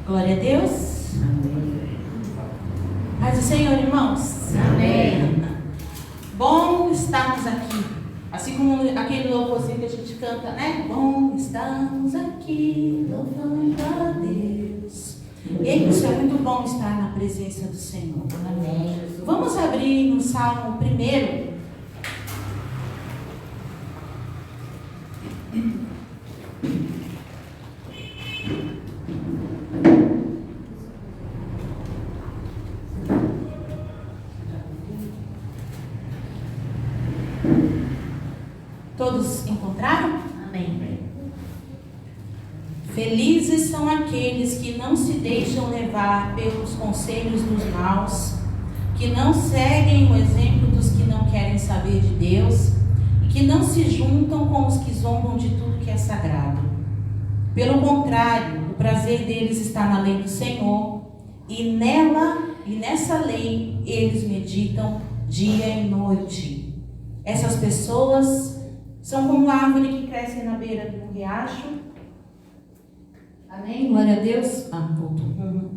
Glória a Deus. Amém. Paz do Senhor, irmãos. Amém. Bom estarmos aqui. Assim como aquele louvorzinho que a gente canta, né? Bom estarmos aqui, louvando a Deus. E é isso, é muito bom estar na presença do Senhor. Amém. Vamos abrir no Salmo 1. Todos encontraram? Amém. Felizes são aqueles que não se deixam levar pelos conselhos dos maus, que não seguem o exemplo dos que não querem saber de Deus e que não se juntam com os que zombam de tudo que é sagrado. Pelo contrário, o prazer deles está na lei do Senhor, e nessa lei eles meditam dia e noite. Essas pessoas são como a árvore que cresce na beira de um riacho. Amém? Glória a Deus. Voltou.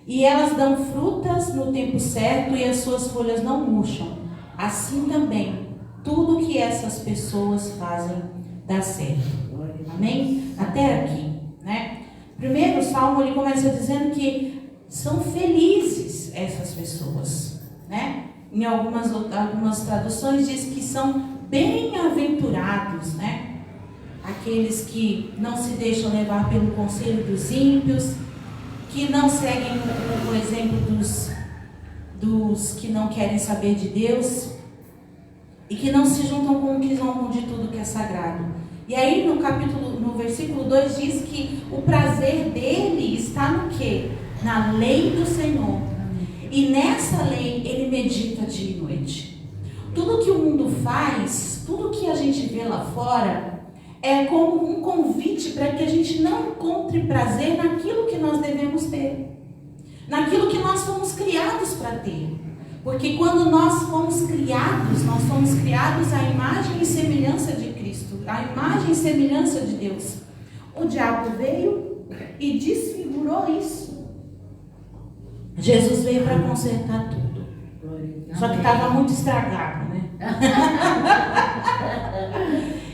E elas dão frutas no tempo certo e as suas folhas não murcham. Assim também, tudo que essas pessoas fazem dá certo. Amém? Até aqui, né? Primeiro, o Salmo ele começa dizendo que são felizes essas pessoas, né? Em algumas traduções diz que são bem-aventurados, né? Aqueles que não se deixam levar pelo conselho dos ímpios, que não seguem o exemplo dos que não querem saber de Deus e que não se juntam com o que zombam de tudo que é sagrado. E aí no versículo 2 diz que o prazer dele está no quê? Na lei do Senhor. E nessa lei ele medita dia e noite. Tudo que o mundo faz, tudo que a gente vê lá fora, é como um convite para que a gente não encontre prazer naquilo que nós devemos ter, naquilo que nós fomos criados para ter. Porque quando nós fomos criados à imagem e semelhança de Cristo, à imagem e semelhança de Deus. O diabo veio e desfigurou isso. Jesus veio para consertar tudo. Só que estava muito estragado, né?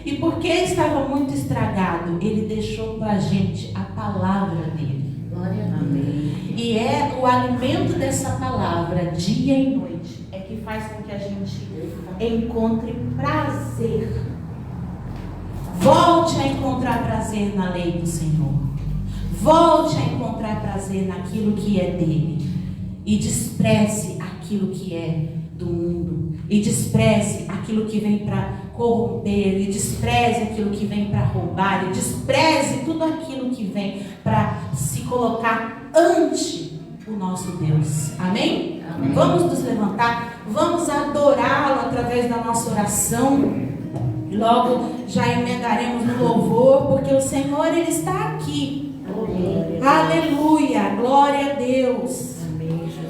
E porque estava muito estragado, ele deixou para a gente a palavra dele. Glória a Deus. E é o alimento dessa palavra, dia e noite, é que faz com que a gente encontre prazer. Volte a encontrar prazer na lei do Senhor. Volte a encontrar prazer naquilo que é dele. E despreze aquilo que é do mundo. E despreze aquilo que vem para corromper. E despreze aquilo que vem para roubar. E despreze tudo aquilo que vem para se colocar ante o nosso Deus. Amém? Amém. Vamos nos levantar. Vamos adorá-lo através da nossa oração. E logo já emendaremos no louvor. Porque o Senhor, Ele está aqui. Amém. Aleluia. Glória a Deus.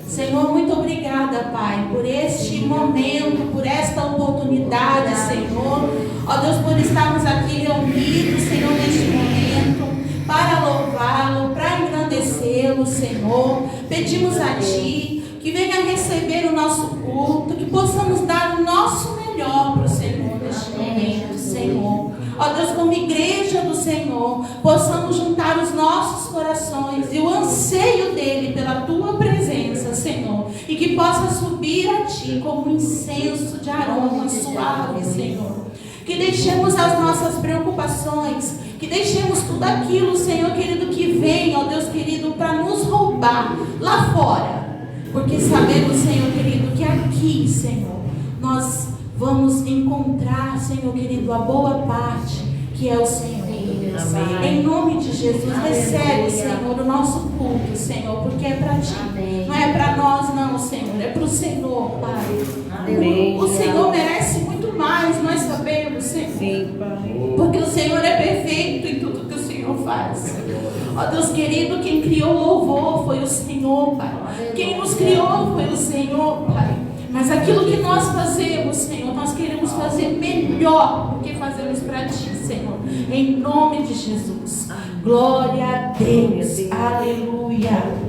Senhor, muito obrigada, Pai, por este momento, por esta oportunidade, Senhor. Ó Deus, por estarmos aqui reunidos, Senhor, neste momento, para louvá-lo, para engrandecê-lo, Senhor. Pedimos a Ti que venha receber o nosso culto, que possamos dar o nosso melhor para o Senhor neste momento, Senhor. Ó Deus, como igreja do Senhor, possamos juntar os nossos corações e o anseio dele pela Tua presença, Senhor, e que possa subir a Ti como um incenso de aroma suave, Senhor. Que deixemos as nossas preocupações, que deixemos tudo aquilo, Senhor querido, que vem, ó Deus querido, para nos roubar lá fora. Porque sabemos, Senhor querido, que aqui, Senhor, nós vamos encontrar, Senhor querido, a boa parte, que é o Senhor. Em nome de Jesus, recebe, Senhor, o nosso culto, Senhor, porque é para Ti. Amém. Não é para nós, não, Senhor, é para o Senhor, Pai. Amém. O Senhor merece muito mais, nós sabemos, Senhor. Sim, Pai. Porque o Senhor é perfeito em tudo que o Senhor faz. Ó Deus querido, quem criou o louvor foi o Senhor, Pai. Quem nos criou foi o Senhor, Pai. Mas aquilo que nós fazemos, Senhor, nós queremos fazer melhor do que fazemos para Ti, Senhor. Em nome de Jesus. Glória a Deus. Aleluia.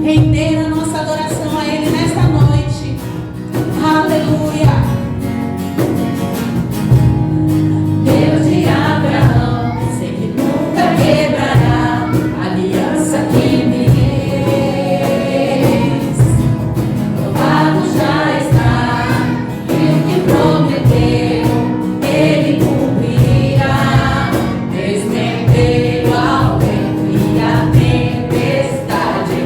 Render a nossa adoração a Ele nesta noite. Aleluia. Deus de Abraão, sei que nunca quebrará a aliança que me fez. Provado já está, e o que prometeu, Ele cumprirá. Desmentei ao vento e a tempestade.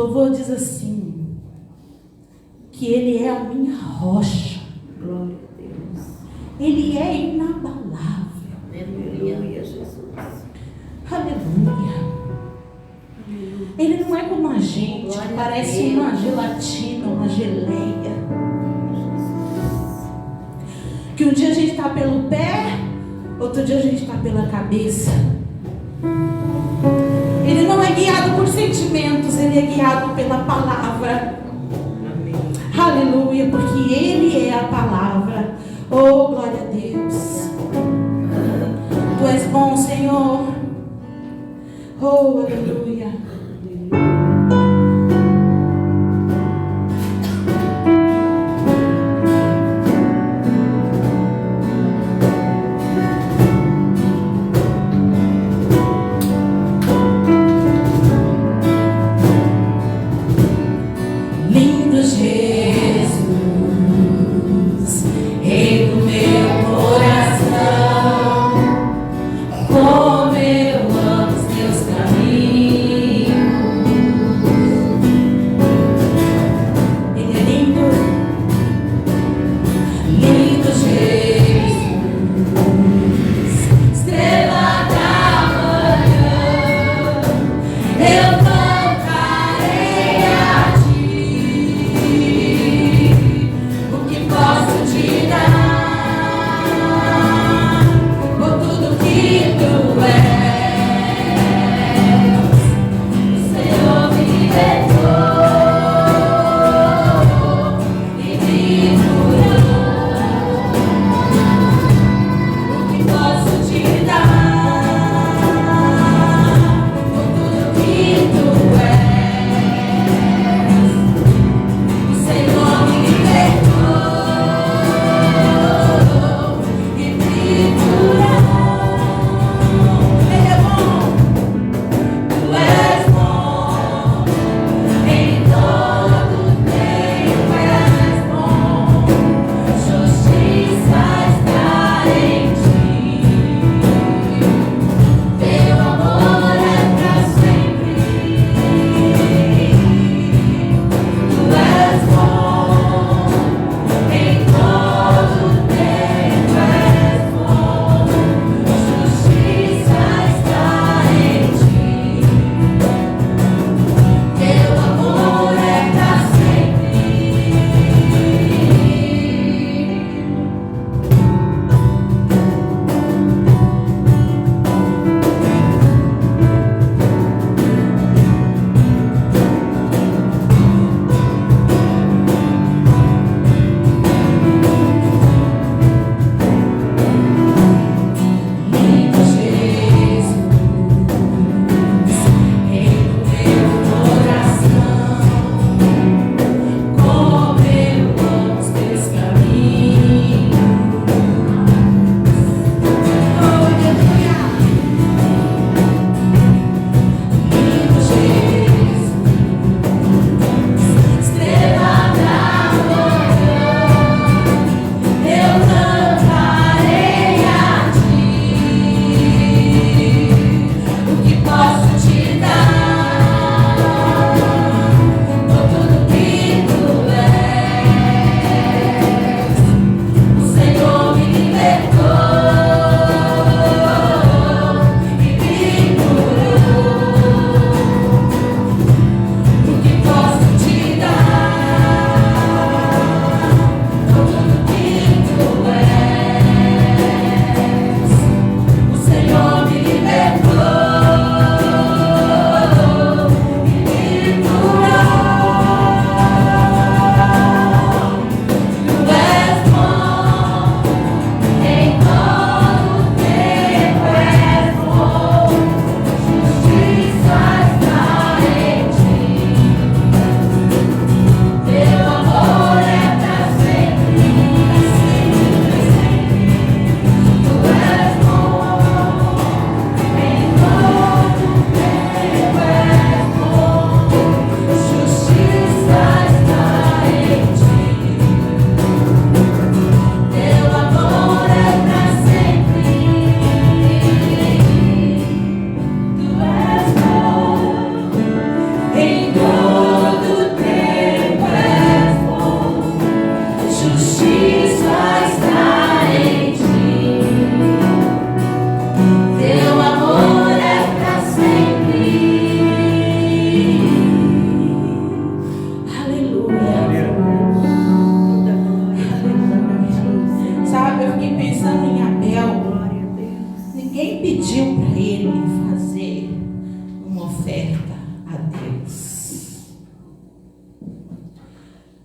louvor diz assim, que Ele é a minha rocha. Glória a Deus. Ele é inabalável. Aleluia, Jesus. Aleluia. Ele não é como a gente, que parece uma gelatina, uma geleia. Que um dia a gente está pelo pé, outro dia a gente está pela cabeça. Ele não é guiado por sentimentos, ele é guiado pela palavra. Amém. Aleluia, porque ele é a palavra. Oh, glória a Deus. Tu és bom, Senhor. Oh, aleluia. Como eu amo os teus caminhos.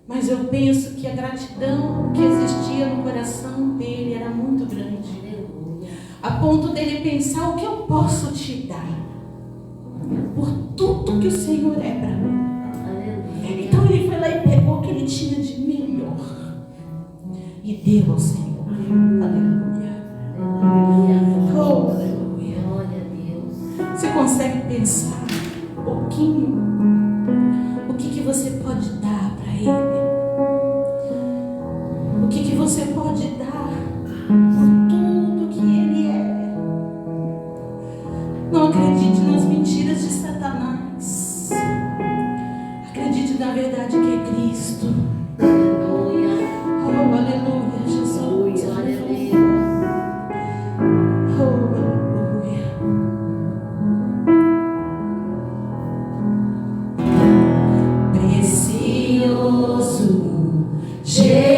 Mas eu penso que a gratidão que existia no coração dele era muito grande. A ponto dele pensar: o que eu posso te dar por tudo que o Senhor é para mim? Então ele foi lá e pegou o que ele tinha de melhor e deu ao Senhor. Aleluia. Oh, aleluia. Você consegue pensar um pouquinho o que você pode dar para ele? O que você pode dar por tudo que ele é? Não acredite nas mentiras de Satanás. Acredite na verdade que é Cristo. Oh, aleluia, Jesus. Aleluia. Oh, aleluia. Precioso Jesus.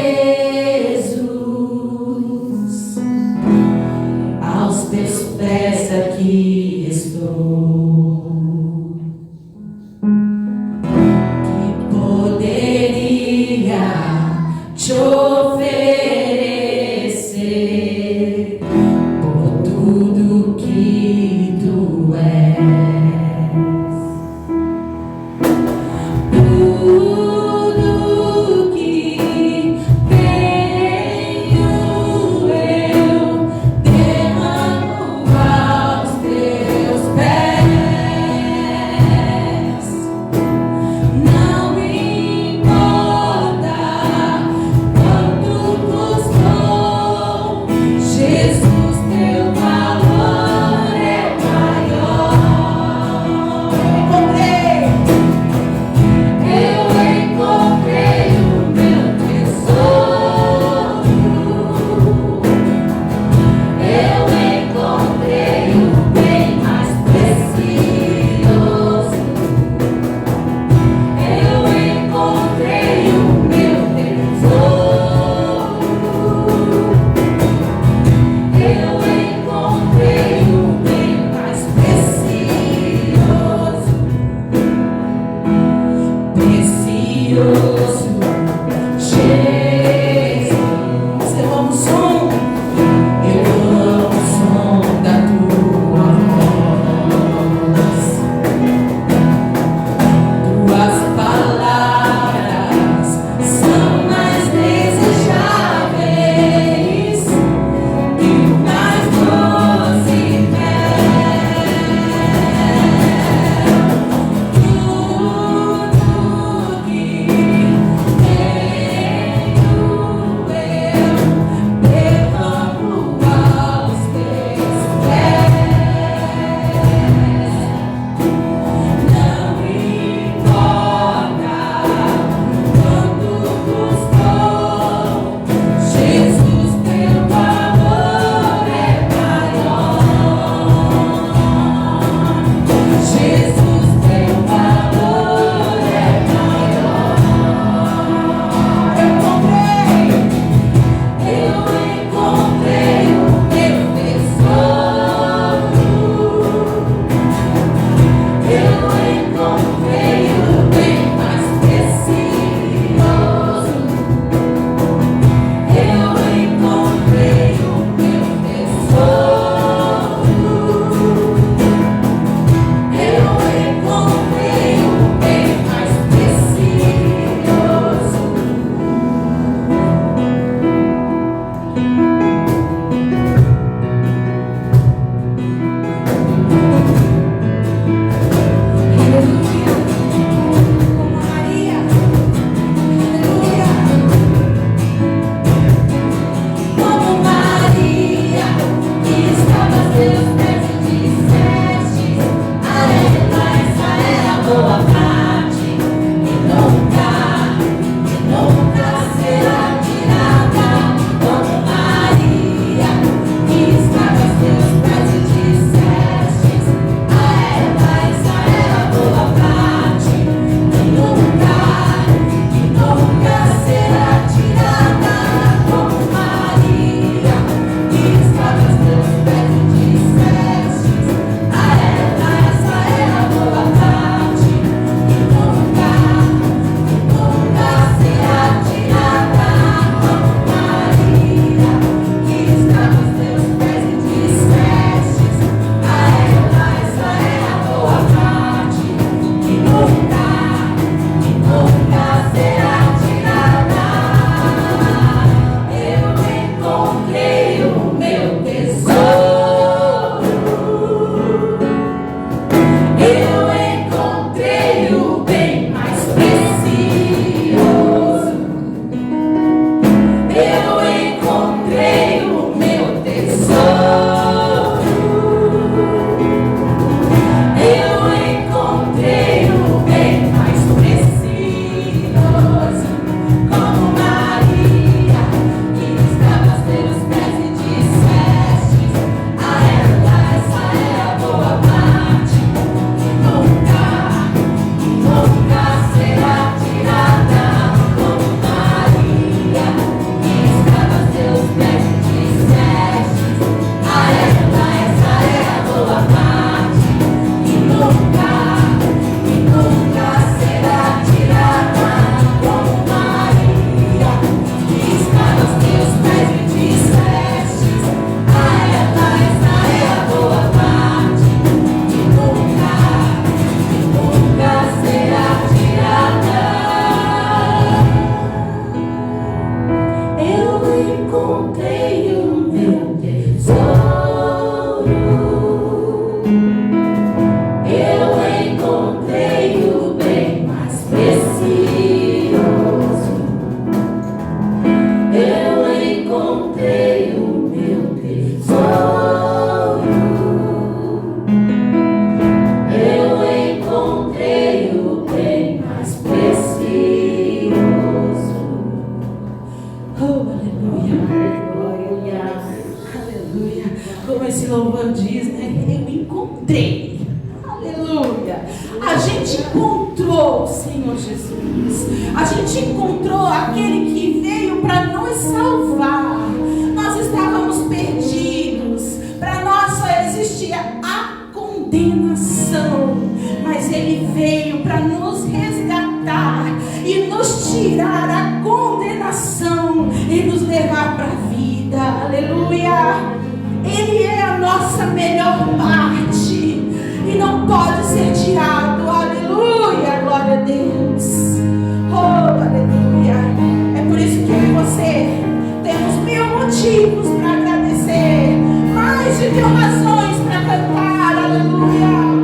encontrei. Aleluia. A gente encontrou o Senhor Jesus. A gente encontrou aquele que veio para nos salvar. Nós estávamos perdidos. Para nós só existia a condenação. Mas Ele veio para nos resgatar e nos tirar a condenação e nos levar para a vida. Aleluia. Ele é a nossa melhor parte e não pode ser tirado. Aleluia, glória a Deus. Oh, aleluia. É por isso que eu e você temos 1000 motivos para agradecer, mais de 1000 razões para cantar. Aleluia.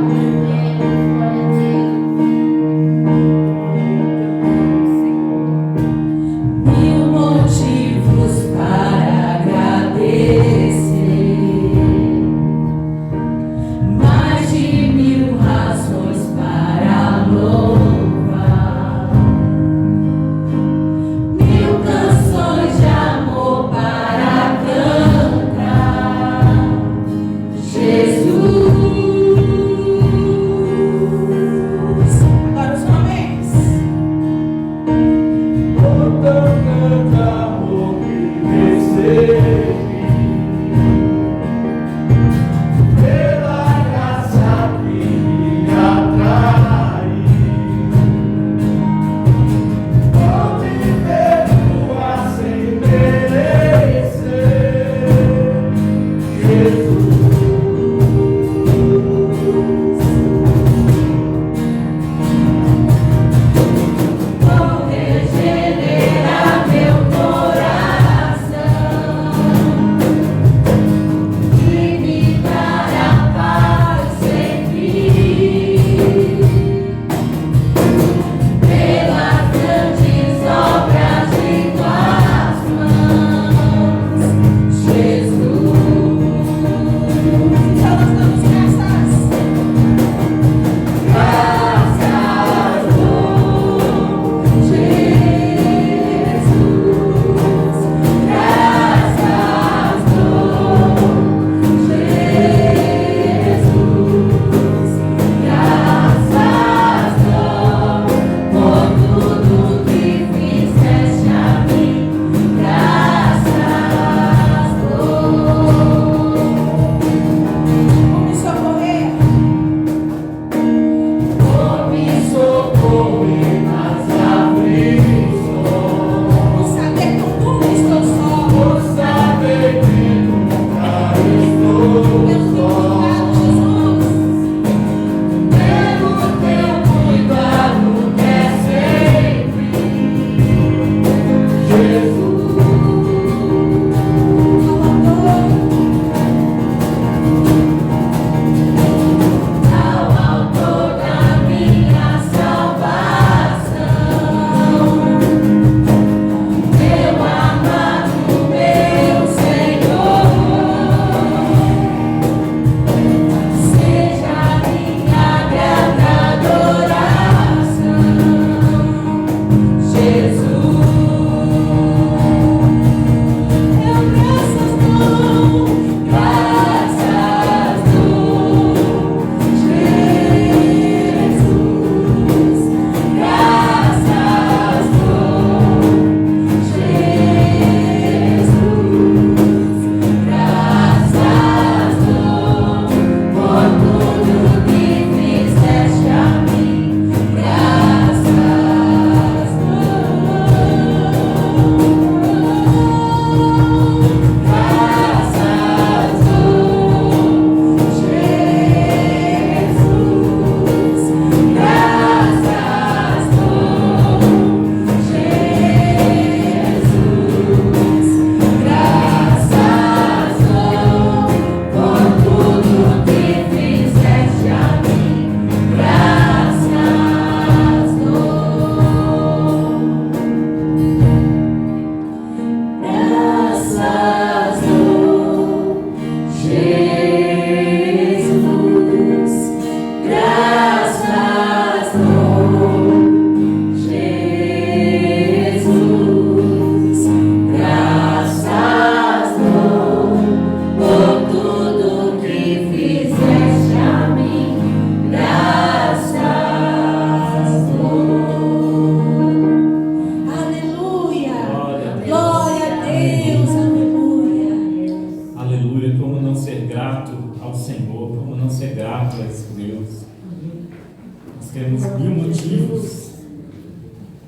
motivos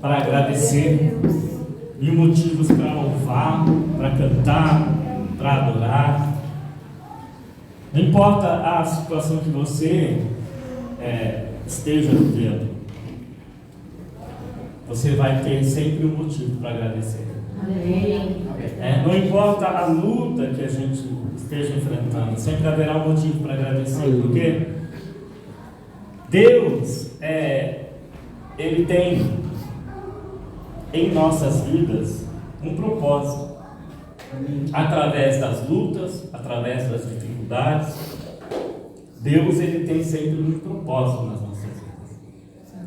para agradecer, 1000 motivos para louvar, para cantar, para adorar. Não importa a situação que você esteja vivendo, você vai ter sempre um motivo para agradecer. Não importa a luta que a gente esteja enfrentando, sempre haverá um motivo para agradecer, porque Deus, Ele tem em nossas vidas um propósito. Através das lutas, através das dificuldades, Deus, Ele tem sempre um propósito nas nossas vidas.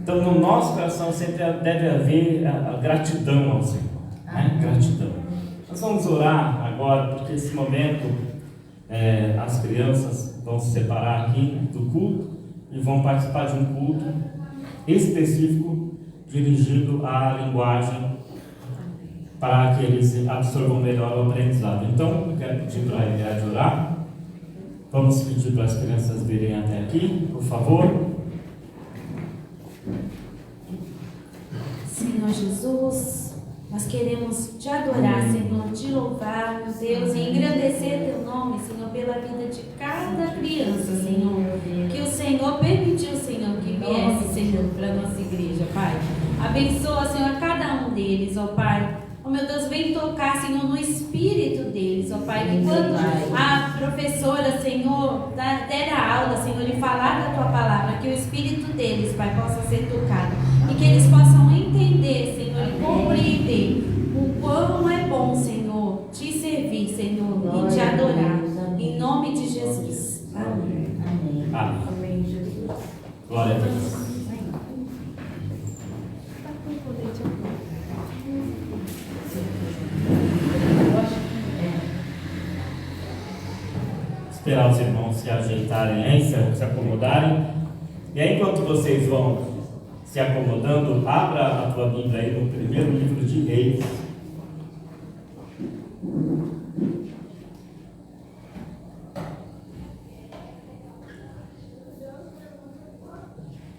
Então, no nosso coração sempre deve haver a gratidão ao Senhor, né? Gratidão. Nós vamos orar agora, porque esse momento as crianças vão se separar aqui do culto e vão participar de um culto específico dirigido à linguagem, para que eles absorvam melhor o aprendizado. Então, eu quero pedir para a Eliade orar. Vamos pedir para as crianças virem até aqui, por favor. Senhor Jesus, nós queremos te adorar, Senhor, te louvar, meu Deus, e engrandecer teu nome, Senhor, pela vida de cada criança, Senhor, que o Senhor permitiu, Senhor, que viesse, Senhor, para a nossa igreja, Pai. Abençoa, Senhor, cada um deles, ó Pai. Oh, meu Deus, vem tocar, Senhor, no espírito deles, ó Pai, que quando a professora, Senhor, der a aula, Senhor, e falar da Tua palavra, que o espírito deles, Pai, possa ser tocado, e que eles possam entender, Senhor, e compreender o quão é bom, Senhor, te servir, Senhor, e te adorar, em nome de Jesus. Amém. Amém. Glória a Deus. Esperar os irmãos se ajeitarem aí, se acomodarem. E aí, enquanto vocês vão se acomodando, abra a tua Bíblia aí no primeiro livro de Reis.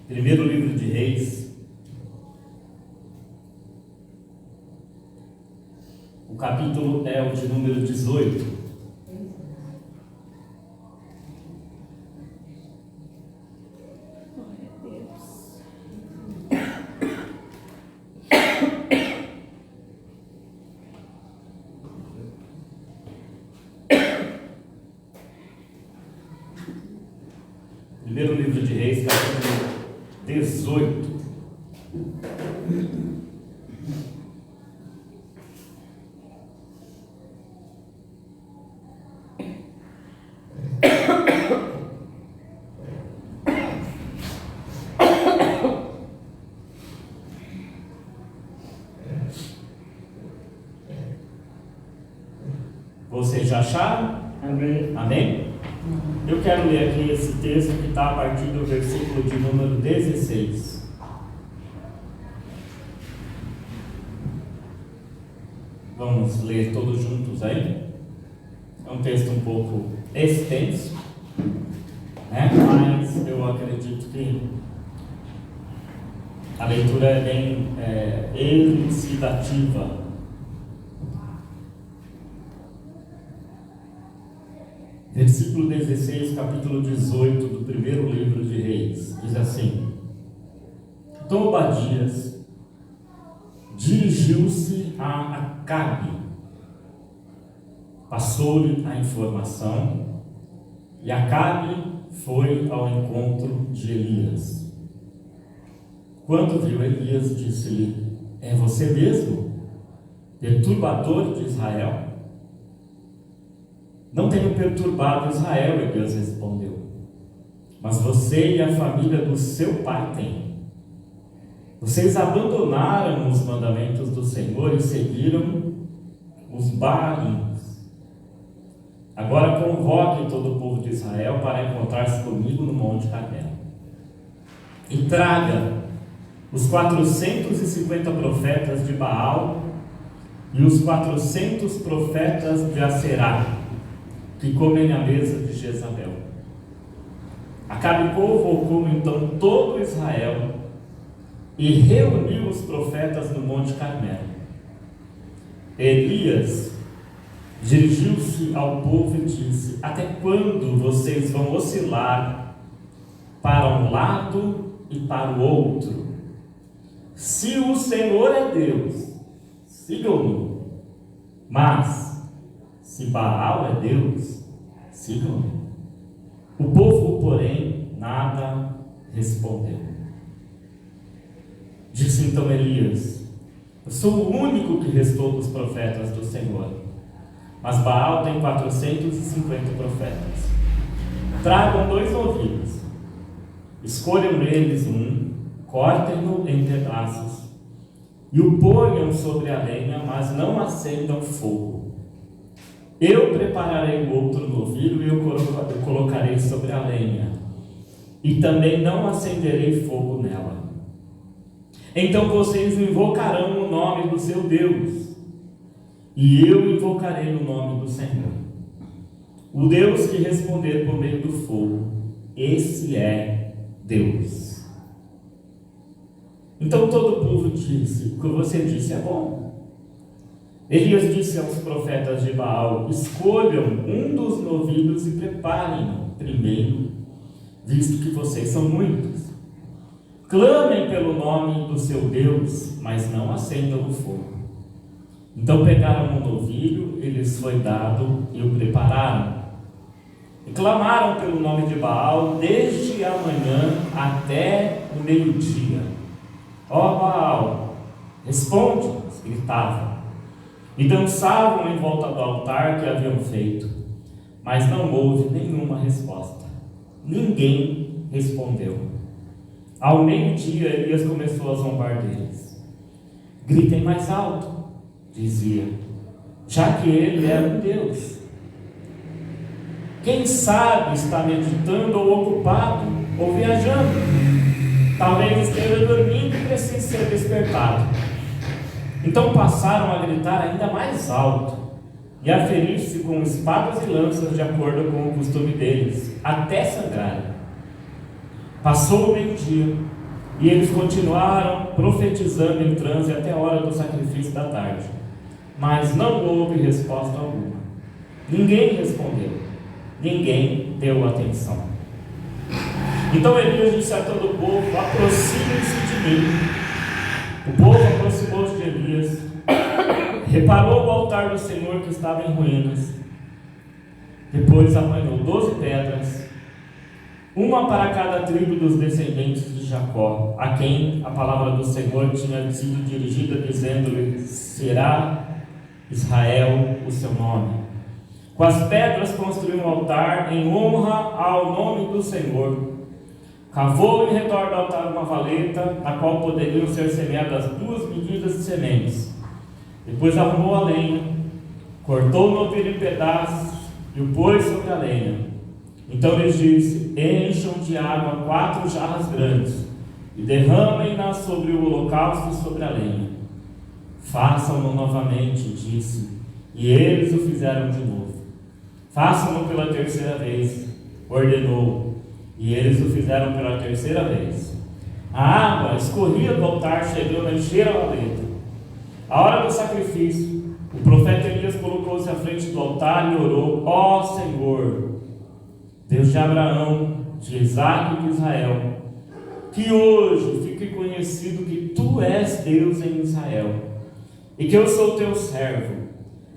Primeiro livro de Reis. O capítulo é o de número 18. Primeiro livro de Reis, capítulo 18. Vocês já acharam? Amém. Amém? Eu quero ler aqui esse texto que está a partir do versículo de número 16. Vamos ler todos juntos aí? É um texto um pouco extenso, né? Mas eu acredito que a leitura é bem elucidativa. Versículo 16, capítulo 18 do primeiro livro de Reis, diz assim: Então Obadias dirigiu-se a Acabe, passou-lhe a informação, e Acabe foi ao encontro de Elias. Quando viu Elias, disse-lhe: É você mesmo, perturbador de Israel? Não tenho perturbado Israel, Elias respondeu, mas você e a família do seu pai têm. Vocês abandonaram os mandamentos do Senhor e seguiram os Baalins. Agora convoque todo o povo de Israel para encontrar-se comigo no Monte Carmelo. E traga os 450 profetas de Baal e os 400 profetas de Aserá, que comem à mesa de Jezabel. Acabe convocou então todo Israel e reuniu os profetas no Monte Carmelo. Elias dirigiu-se ao povo e disse: até quando vocês vão oscilar para um lado e para o outro? Se o Senhor é Deus, sigam-no. Mas, se Baal é Deus, sigam-no. O povo, porém, nada respondeu. Disse então Elias: eu sou o único que restou dos profetas do Senhor, mas Baal tem 450 profetas. Tragam 2 novilhos, escolham deles um, cortem-no em pedaços e o ponham sobre a lenha, mas não acendam fogo. Eu prepararei o outro novilho e eu colocarei sobre a lenha, e também não acenderei fogo nela. Então vocês invocarão o nome do seu Deus, e eu invocarei o nome do Senhor. O Deus que responder por meio do fogo, esse é Deus. Então todo o povo disse: o que você disse é bom. Elias disse aos profetas de Baal: escolham um dos novilhos e preparem-no primeiro, visto que vocês são muitos. Clamem pelo nome do seu Deus, mas não acendam o fogo. Então pegaram um novilho, e lhes foi dado, e o prepararam. E clamaram pelo nome de Baal desde a manhã até o meio-dia. Ó Baal, responde-nos, gritavam. E dançavam em volta do altar que haviam feito, mas não houve nenhuma resposta. Ninguém respondeu. Ao meio-dia, Elias começou a zombar deles. Gritem mais alto, dizia, já que ele era um Deus. Quem sabe está meditando ou ocupado ou viajando. Talvez esteja dormindo e precise ser despertado. Então passaram a gritar ainda mais alto e a ferir-se com espadas e lanças de acordo com o costume deles, até sangrarem. Passou o meio-dia e eles continuaram profetizando em transe até a hora do sacrifício da tarde, mas não houve resposta alguma. Ninguém respondeu, ninguém deu atenção. Então Elias disse a todo o povo: aproximem-se de mim. O povo aproximou-se de Elias, reparou o altar do Senhor que estava em ruínas. Depois apanhou 12 pedras, uma para cada tribo dos descendentes de Jacó, a quem a palavra do Senhor tinha sido dirigida, dizendo-lhe: será Israel o seu nome. Com as pedras construiu um altar em honra ao nome do Senhor. Cavou em redor do altar uma valeta, na qual poderiam ser semeadas 2 medidas de sementes. Depois arrumou a lenha, cortou o novilho em pedaços e o pôs sobre a lenha. Então lhes disse: encham de água 4 jarras grandes e derramem-na sobre o holocausto e sobre a lenha. Façam-no novamente, disse, e eles o fizeram de novo. Façam-no pela 3ª vez, ordenou, e eles o fizeram pela 3ª vez. A água escorria do altar, chegando a encher a valeta. A hora do sacrifício, o profeta Elias colocou-se à frente do altar e orou: ó Senhor, Deus de Abraão, de Isaque e de Israel, que hoje fique conhecido que Tu és Deus em Israel, e que eu sou Teu servo,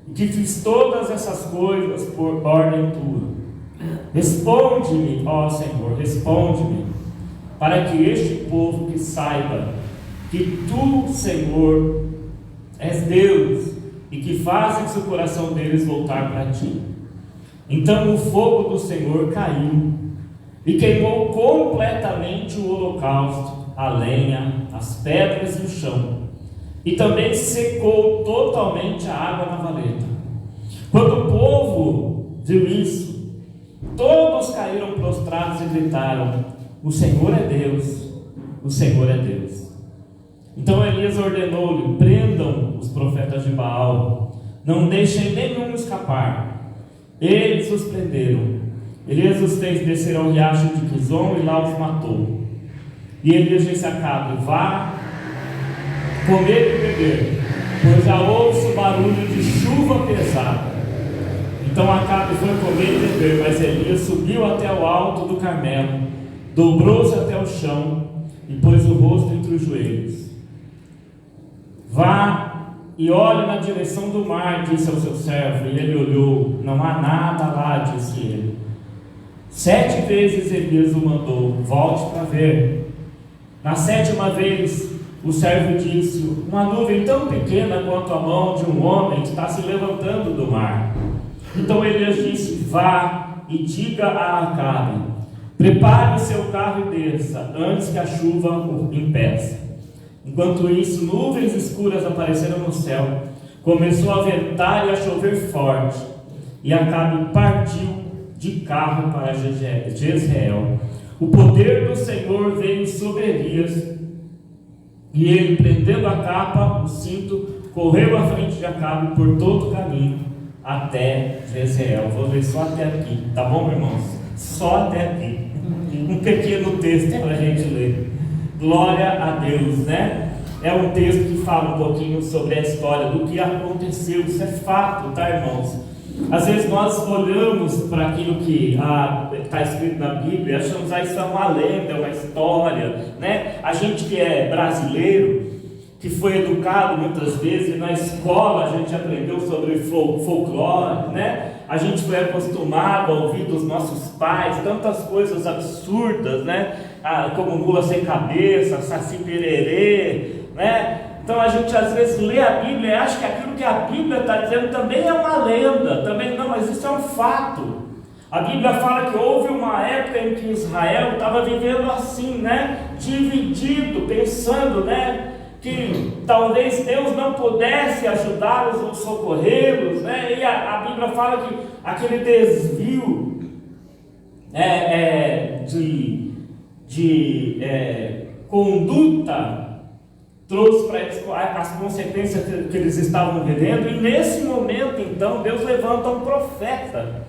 e que fiz todas essas coisas por ordem Tua. Responde-me, ó Senhor, responde-me, para que este povo que saiba que Tu, Senhor, és Deus, e que fazes o coração deles voltar para Ti. Então o fogo do Senhor caiu e queimou completamente o holocausto, a lenha, as pedras e o chão, e também secou totalmente a água na valeta. Quando o povo viu isso, todos caíram prostrados e gritaram: o Senhor é Deus, o Senhor é Deus. Então Elias ordenou-lhe: prendam os profetas de Baal, não deixem nenhum escapar. Eles os prenderam. Elias os fez descer ao riacho de Quizon e lá os matou. E Elias disse a Acabe: vá comer e beber, pois já ouço barulho de chuva pesada. Então Acabe foi comer e beber, mas Elias subiu até o alto do Carmelo, dobrou-se até o chão e pôs o rosto entre os joelhos. Vá e olhe na direção do mar, disse ao seu servo, e ele olhou, não há nada lá, disse ele. 7 vezes Elias o mandou, volte para ver. Na 7ª vez, o servo disse, uma nuvem tão pequena quanto a mão de um homem está se levantando do mar. Então Elias disse, vá e diga a Acabe, prepare seu carro e desça, antes que a chuva o impeça. Enquanto isso, nuvens escuras apareceram no céu, começou a ventar e a chover forte, e Acabe partiu de carro para Jezreel. O poder do Senhor veio sobre Elias, e ele, prendendo a capa, o cinto, correu à frente de Acabe por todo o caminho, até Jezreel. Vou ler só até aqui, tá bom, irmãos? Só até aqui. Um pequeno texto para a gente ler. Glória a Deus, né? É um texto que fala um pouquinho sobre a história do que aconteceu. Isso é fato, tá, irmãos? Às vezes nós olhamos para aquilo que está escrito na Bíblia e achamos que isso é uma lenda, é uma história, né? A gente que é brasileiro, que foi educado muitas vezes na escola, a gente aprendeu sobre folclore, né? A gente foi acostumado a ouvir dos nossos pais tantas coisas absurdas, né? Como mula sem cabeça, saci pererê, né? Então a gente às vezes lê a Bíblia e acha que aquilo que a Bíblia está dizendo também é uma lenda, também não, mas isso é um fato. A Bíblia fala que houve uma época em que Israel estava vivendo assim, né? Dividido, pensando, né? Que talvez Deus não pudesse ajudá-los ou socorrê-los, né? E a Bíblia fala que aquele desvio de conduta trouxe para eles as consequências que eles estavam vivendo, e nesse momento então Deus levanta um profeta,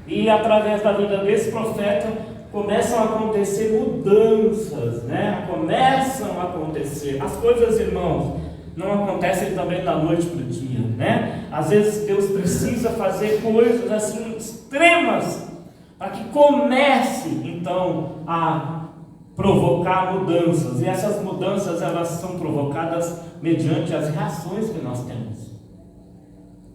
e através da vida desse profeta começam a acontecer mudanças, né? Começam a acontecer. As coisas, irmãos, não acontecem também da noite para o dia, né? Às vezes Deus precisa fazer coisas assim extremas para que comece então a provocar mudanças, e essas mudanças elas são provocadas mediante as reações que nós temos.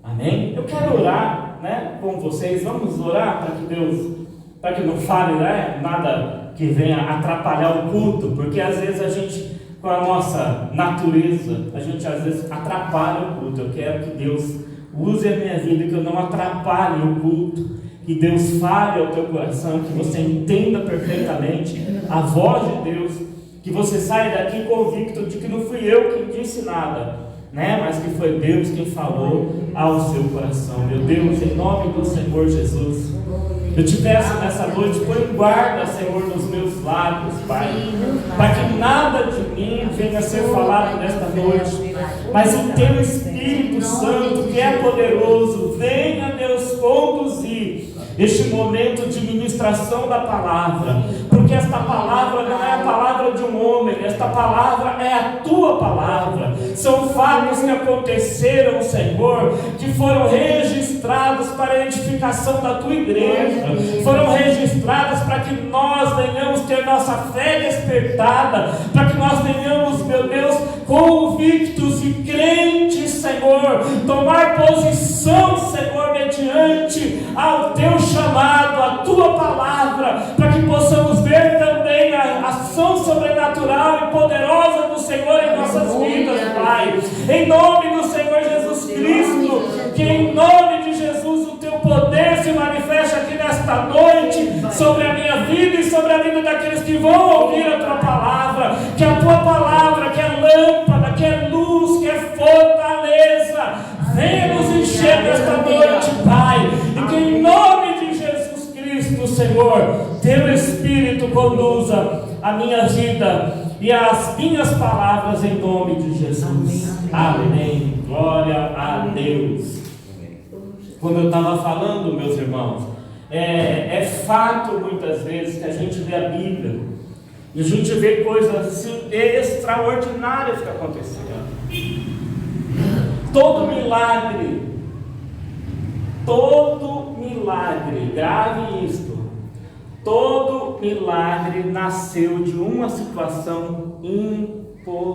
Amém? Eu quero orar, né, com vocês. Vamos orar para que Deus, para que não fale, né, nada que venha atrapalhar o culto, porque às vezes a gente, com a nossa natureza, a gente às vezes atrapalha o culto. Eu quero que Deus use a minha vida, que eu não atrapalhe o culto, que Deus fale ao teu coração, que você entenda perfeitamente a voz de Deus, que você saia daqui convicto de que não fui eu quem disse nada, né? Mas que foi Deus quem falou ao seu coração. Meu Deus, em nome do Senhor Jesus, eu te peço nessa noite, põe guarda, Senhor, nos meus lábios, Pai, para que nada de mim venha a ser falado nesta noite, mas o teu Espírito Santo, que é poderoso, venha, Deus, conduzir este momento de ministração da palavra, porque esta palavra não é a palavra de um homem, esta palavra é a tua palavra. São fatos que aconteceram, Senhor, que foram registrados para a edificação da tua igreja, foram registrados para que nós venhamos ter nossa fé despertada, para que nós venhamos, meu Deus, convictos e crentes, Senhor, tomar posição, Senhor, mediante ao teu chamado, a tua palavra, para que possamos ver também a ação sobrenatural e poderosa do Senhor em nossas vidas, Pai. Em nome do Senhor Jesus Cristo, que em nome de Jesus o teu poder se manifeste aqui nesta noite, sobre a minha vida e sobre a vida daqueles que vão ouvir a tua palavra, que a tua palavra, que é lâmpada, que é luz, que é fortaleza, venha nos encher nesta noite, Pai, e que em nome de Jesus Cristo, Senhor, teu Espírito conduza a minha vida e as minhas palavras em nome de Jesus. Amém. Glória a Deus. Como eu estava falando, meus irmãos, é fato muitas vezes que a gente lê a Bíblia E a gente vê coisas assim extraordinárias que aconteceram. Todo milagre, grave isto, todo milagre nasceu de uma situação impossível.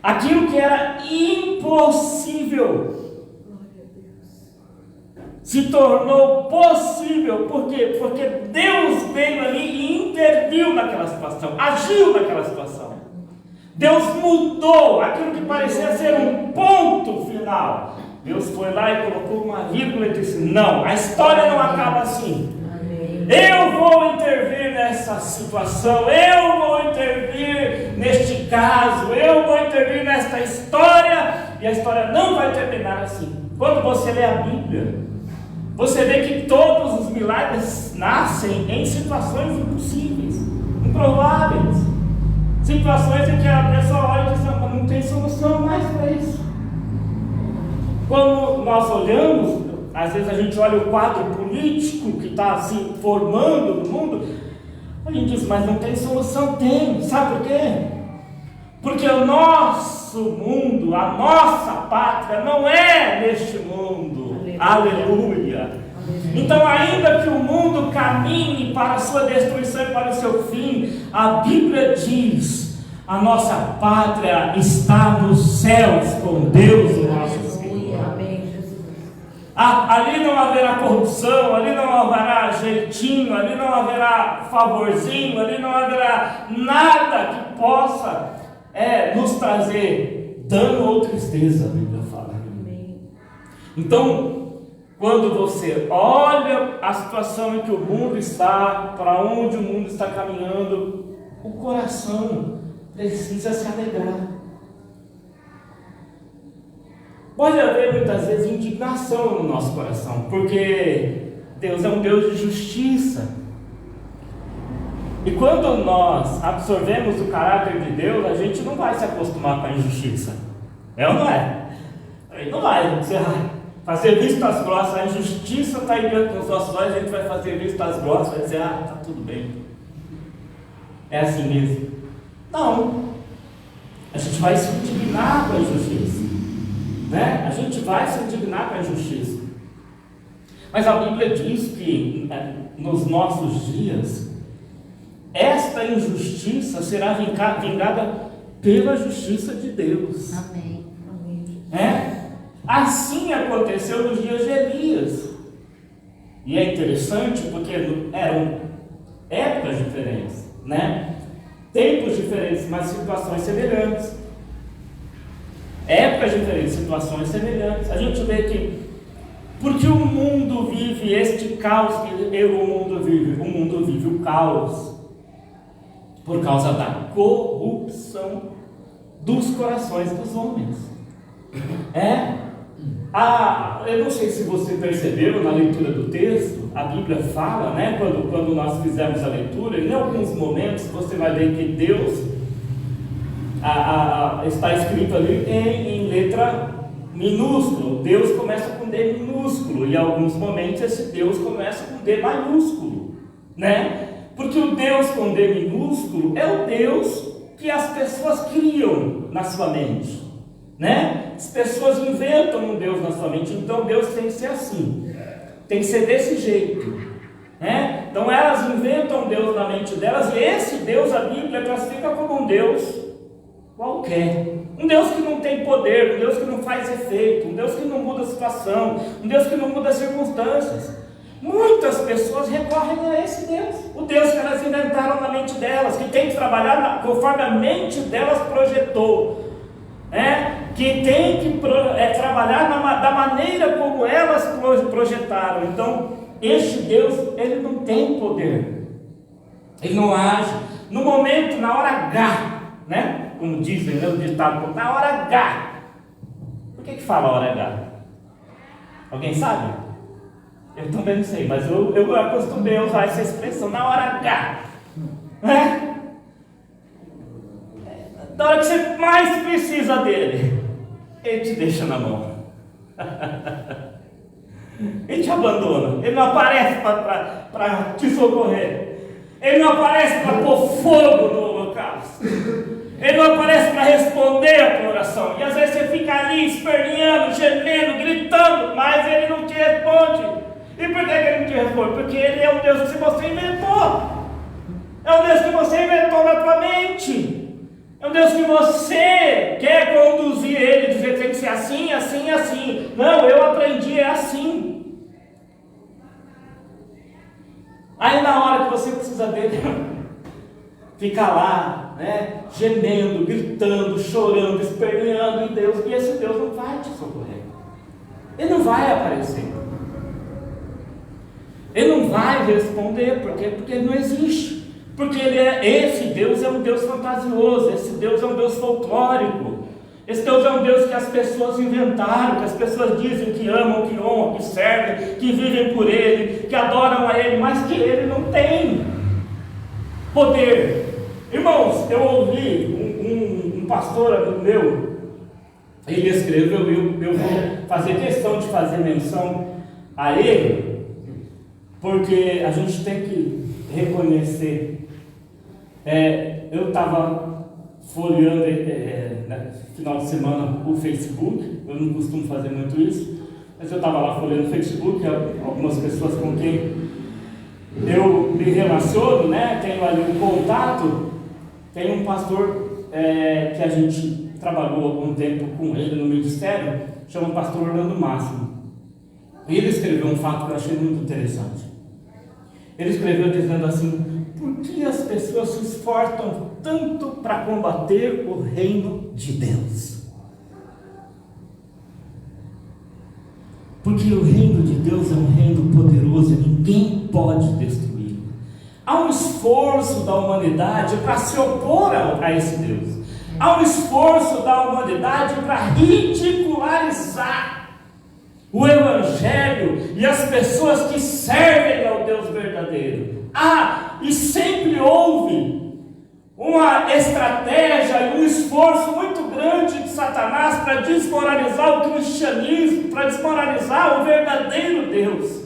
Aquilo que era impossível se tornou possível. Por quê? Porque Deus veio ali e interviu naquela situação, agiu naquela situação. Deus mudou aquilo que parecia ser um ponto final. Deus foi lá e colocou uma vírgula e disse: não, a história não acaba assim. Eu vou intervir nessa situação, eu vou intervir neste caso, eu vou intervir nesta história, e a história não vai terminar assim. Quando você lê a Bíblia, você vê que todos os milagres nascem em situações impossíveis, improváveis, situações em que a pessoa olha e diz: não tem solução mais para isso. Quando nós olhamos, às vezes a gente olha o quadro político que está se formando no mundo, a gente diz: mas não tem solução. Tem. Sabe por quê? Porque o nosso mundo, a nossa pátria não é neste mundo. Aleluia. Então, ainda que o mundo caminhe para a sua destruição e para o seu fim, a Bíblia diz: a nossa pátria está nos céus com Deus, o nosso Senhor. Ali não haverá corrupção, ali não haverá jeitinho, ali não haverá favorzinho, ali não haverá nada que possa nos trazer dano ou tristeza, a Bíblia fala. Então, quando você olha a situação em que o mundo está, para onde o mundo está caminhando, o coração precisa se alegrar. Pode haver muitas vezes indignação no nosso coração, porque Deus é um Deus de justiça. E quando nós absorvemos o caráter de Deus, a gente não vai se acostumar com a injustiça. É ou não é? A gente não vai fazer vistas grossas. A injustiça está aí diante dos nossos olhos, a gente vai fazer vistas grossas, vai dizer: está tudo bem. É assim mesmo. Não. A gente vai se indignar com a injustiça. A gente vai se indignar com a injustiça. Mas a Bíblia diz que nos nossos dias esta injustiça será vingada pela justiça de Deus. Amém. Assim aconteceu nos dias de Elias. E é interessante porque eram épocas diferentes, tempos diferentes, mas situações semelhantes. Épocas diferentes, situações semelhantes. A gente vê que, porque o mundo vive este caos que o mundo vive o caos por causa da corrupção dos corações dos homens. Eu não sei se você percebeu na leitura do texto, a Bíblia fala, quando nós fizemos a leitura, em alguns momentos você vai ver que Deus está escrito ali em letra minúsculo. Deus começa com D minúsculo, e em alguns momentos esse Deus começa com D maiúsculo, porque o Deus com D minúsculo é o Deus que as pessoas criam na sua mente, as pessoas inventam um Deus na sua mente. Então Deus tem que ser assim, tem que ser desse jeito, então elas inventam um Deus na mente delas, e esse Deus a Bíblia classifica como um Deus qualquer, um Deus que não tem poder, um Deus que não faz efeito, um Deus que não muda a situação, um Deus que não muda as circunstâncias. Muitas pessoas recorrem a esse Deus, o Deus que elas inventaram na mente delas, que tem que trabalhar conforme a mente delas projetou, que tem que trabalhar da maneira como elas projetaram. Então, este Deus, ele não tem poder, ele não age no momento, na hora H, como dizem no ditado, na hora H. Por que fala hora H? Alguém sabe? Eu também não sei, mas eu acostumei a usar essa expressão, na hora H. Na hora que você mais precisa dele, ele te deixa na mão. Ele te abandona, ele não aparece para te socorrer. Ele não aparece para pôr fogo no holocausto. Ele não aparece para responder a tua oração. E às vezes você fica ali esperneando, gemendo, gritando, mas Ele não te responde. E por que Ele não te responde? Porque Ele é o Deus que você inventou. É o Deus que você inventou na tua mente. É um Deus que você quer conduzir Ele, dizer que tem que ser assim, assim, assim. Não, eu aprendi, é assim. Aí na hora que você precisa dele, fica lá, né, gemendo, gritando, chorando, esperneando em Deus, e esse Deus não vai te socorrer. Ele não vai aparecer. Ele não vai responder, porque ele não existe. Porque esse Deus é um Deus fantasioso, esse Deus é um Deus folclórico, esse Deus é um Deus que as pessoas inventaram, que as pessoas dizem que amam, que honram, que servem, que vivem por Ele, que adoram a Ele, mas que Ele não tem poder. Irmãos, eu ouvi um pastor amigo meu, ele escreveu, eu vou fazer questão de fazer menção a ele, porque a gente tem que reconhecer. Eu estava folheando no final de semana o Facebook, eu não costumo fazer muito isso, mas eu estava lá folheando o Facebook, algumas pessoas com quem eu me relaciono, né, tenho ali um contato. Tem um pastor que a gente trabalhou algum tempo com ele no ministério, chama o pastor Orlando Máximo. E ele escreveu um fato que eu achei muito interessante. Ele escreveu dizendo assim: por que as pessoas se esforçam tanto para combater o reino de Deus? Porque o reino de Deus é um reino poderoso e ninguém pode destruir. Há um esforço da humanidade para se opor a esse Deus. Há um esforço da humanidade para ridicularizar o Evangelho e as pessoas que servem ao Deus verdadeiro. E sempre houve uma estratégia e um esforço muito grande de Satanás para desmoralizar o cristianismo, para desmoralizar o verdadeiro Deus.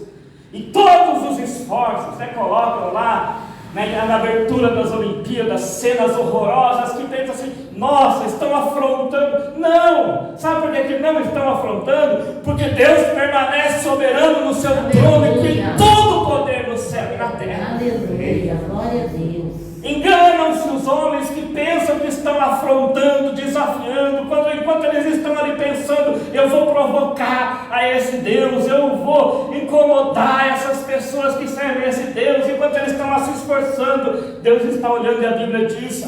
E todos os esforços, colocam lá, na abertura das Olimpíadas, cenas horrorosas que pensam assim: nossa, estão afrontando. Não! Sabe por que não estão afrontando? Porque Deus permanece soberano no seu trono e tem todo o poder no céu e na terra. Aleluia, glória a Deus. Enganam-se os homens que pensam que estão afrontando, desafiando, enquanto eles estão ali pensando: eu vou provocar a esse Deus, eu vou incomodar essas pessoas que servem a esse Deus. Enquanto eles estão lá se esforçando, Deus está olhando e a Bíblia diz,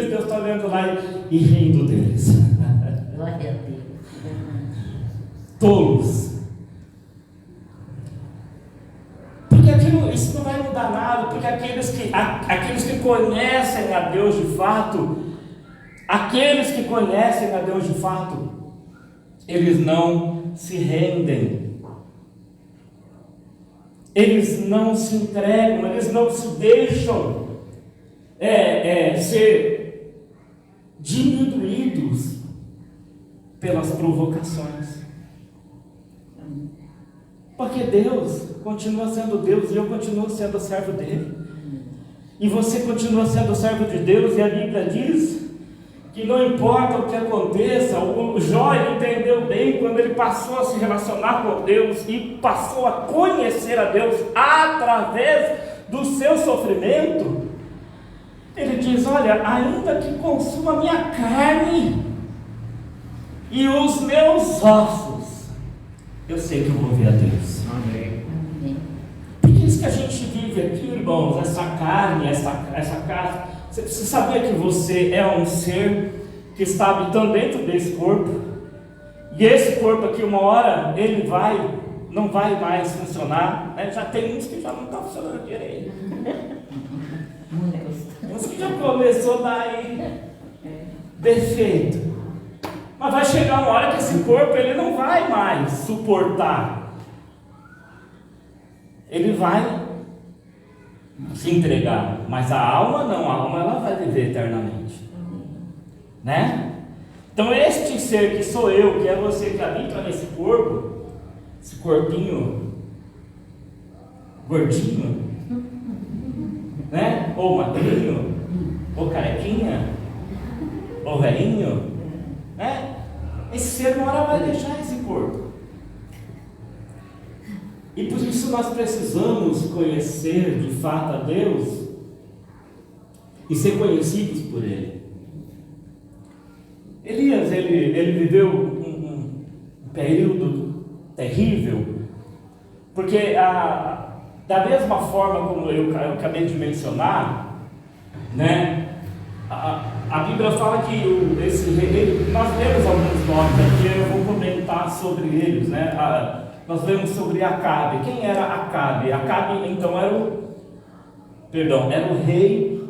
Deus está olhando lá e rindo deles. Glória a Deus. Tolos. Isso não vai mudar nada, porque aqueles que conhecem a Deus de fato, eles não se rendem, eles não se entregam, eles não se deixam ser diminuídos pelas provocações. Porque Deus continua sendo Deus e eu continuo sendo servo dele. E você continua sendo servo de Deus, e a Bíblia diz que não importa o que aconteça. O Jó entendeu bem quando ele passou a se relacionar com Deus e passou a conhecer a Deus através do seu sofrimento. Ele diz: olha, ainda que consuma a minha carne e os meus ossos, eu sei que eu vou ver a Deus. Amém. Por isso que a gente vive aqui, irmãos, essa carne, essa carne. Você sabia que você é um ser que está habitando dentro desse corpo? E esse corpo aqui, uma hora, ele não vai mais funcionar. Já tem uns que já não estão funcionando direito. Uns que já começou a dar aí defeito. Mas vai chegar uma hora que esse corpo ele não vai mais suportar. Ele vai se entregar. Mas a alma não, a alma ela vai viver eternamente. Né? Então este ser que sou eu, que é você que habita nesse corpo, esse corpinho gordinho, né? Ou magrinho, ou carequinha, ou velhinho, né? Esse ser uma hora vai deixar esse corpo. E por isso nós precisamos conhecer de fato a Deus e ser conhecidos por Ele. Elias, ele viveu um período terrível, porque da mesma forma como eu acabei de mencionar, né, a Bíblia fala que nós lemos alguns nomes aqui, eu vou comentar sobre eles, né? Nós lemos sobre Acabe. Quem era Acabe? Acabe, então, era o rei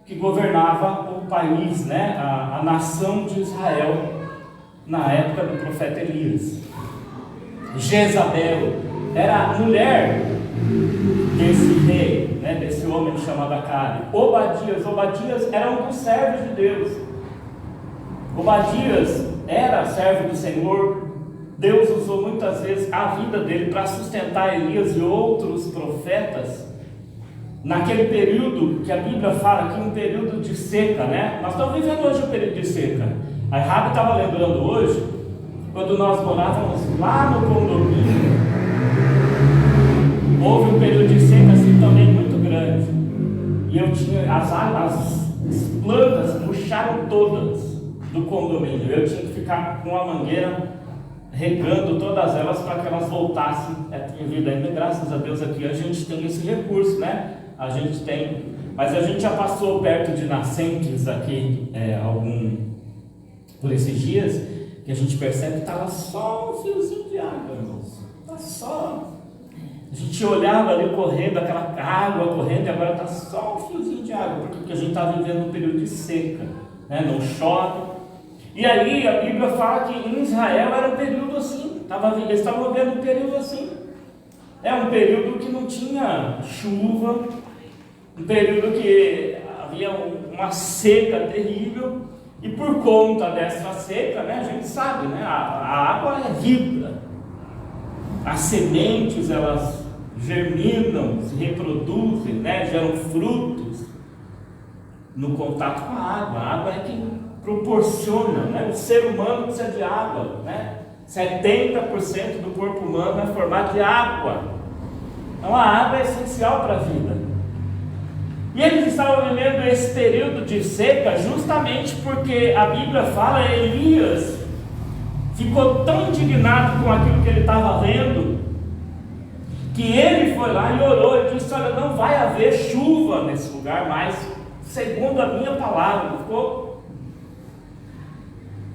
que governava o país, né? A nação de Israel, na época do profeta Elias. Jezabel era a mulher desse rei, né? Desse homem chamado Acabe. Obadias era um dos servos de Deus. Obadias era servo do Senhor. Deus usou muitas vezes a vida dele para sustentar Elias e outros profetas naquele período que a Bíblia fala aqui, um período de seca, né? Nós estamos vivendo hoje um período de seca. A Rabi estava lembrando hoje, quando nós morávamos lá no condomínio, houve um período de seca assim também muito grande. E eu tinha, as plantas murcharam todas do condomínio. Eu tinha que ficar com a mangueira regando todas elas para que elas voltassem a ter vida ainda. Graças a Deus aqui a gente tem esse recurso, né? A gente tem, mas a gente já passou perto de nascentes aqui por esses dias, que a gente percebe que estava só um fiozinho de água, irmãos. Está só. A gente olhava ali correndo, aquela água correndo, e agora está só um fiozinho de água, porque a gente está vivendo um período de seca, né? Não chove. E aí a Bíblia fala que em Israel era um período assim, eles estavam vivendo um período assim. É um período que não tinha chuva, um período que havia uma seca terrível, e por conta dessa seca, né, a gente sabe, né, a água é vida. As sementes, elas germinam, se reproduzem, né, geram frutos no contato com a água. A água é quem proporciona, né? O ser humano precisa de água, né? 70% do corpo humano é formado de água. Então a água é essencial para a vida. E eles estavam vivendo esse período de seca justamente porque a Bíblia fala que Elias ficou tão indignado com aquilo que ele estava vendo, que ele foi lá e orou e disse: olha, não vai haver chuva nesse lugar mais, segundo a minha palavra.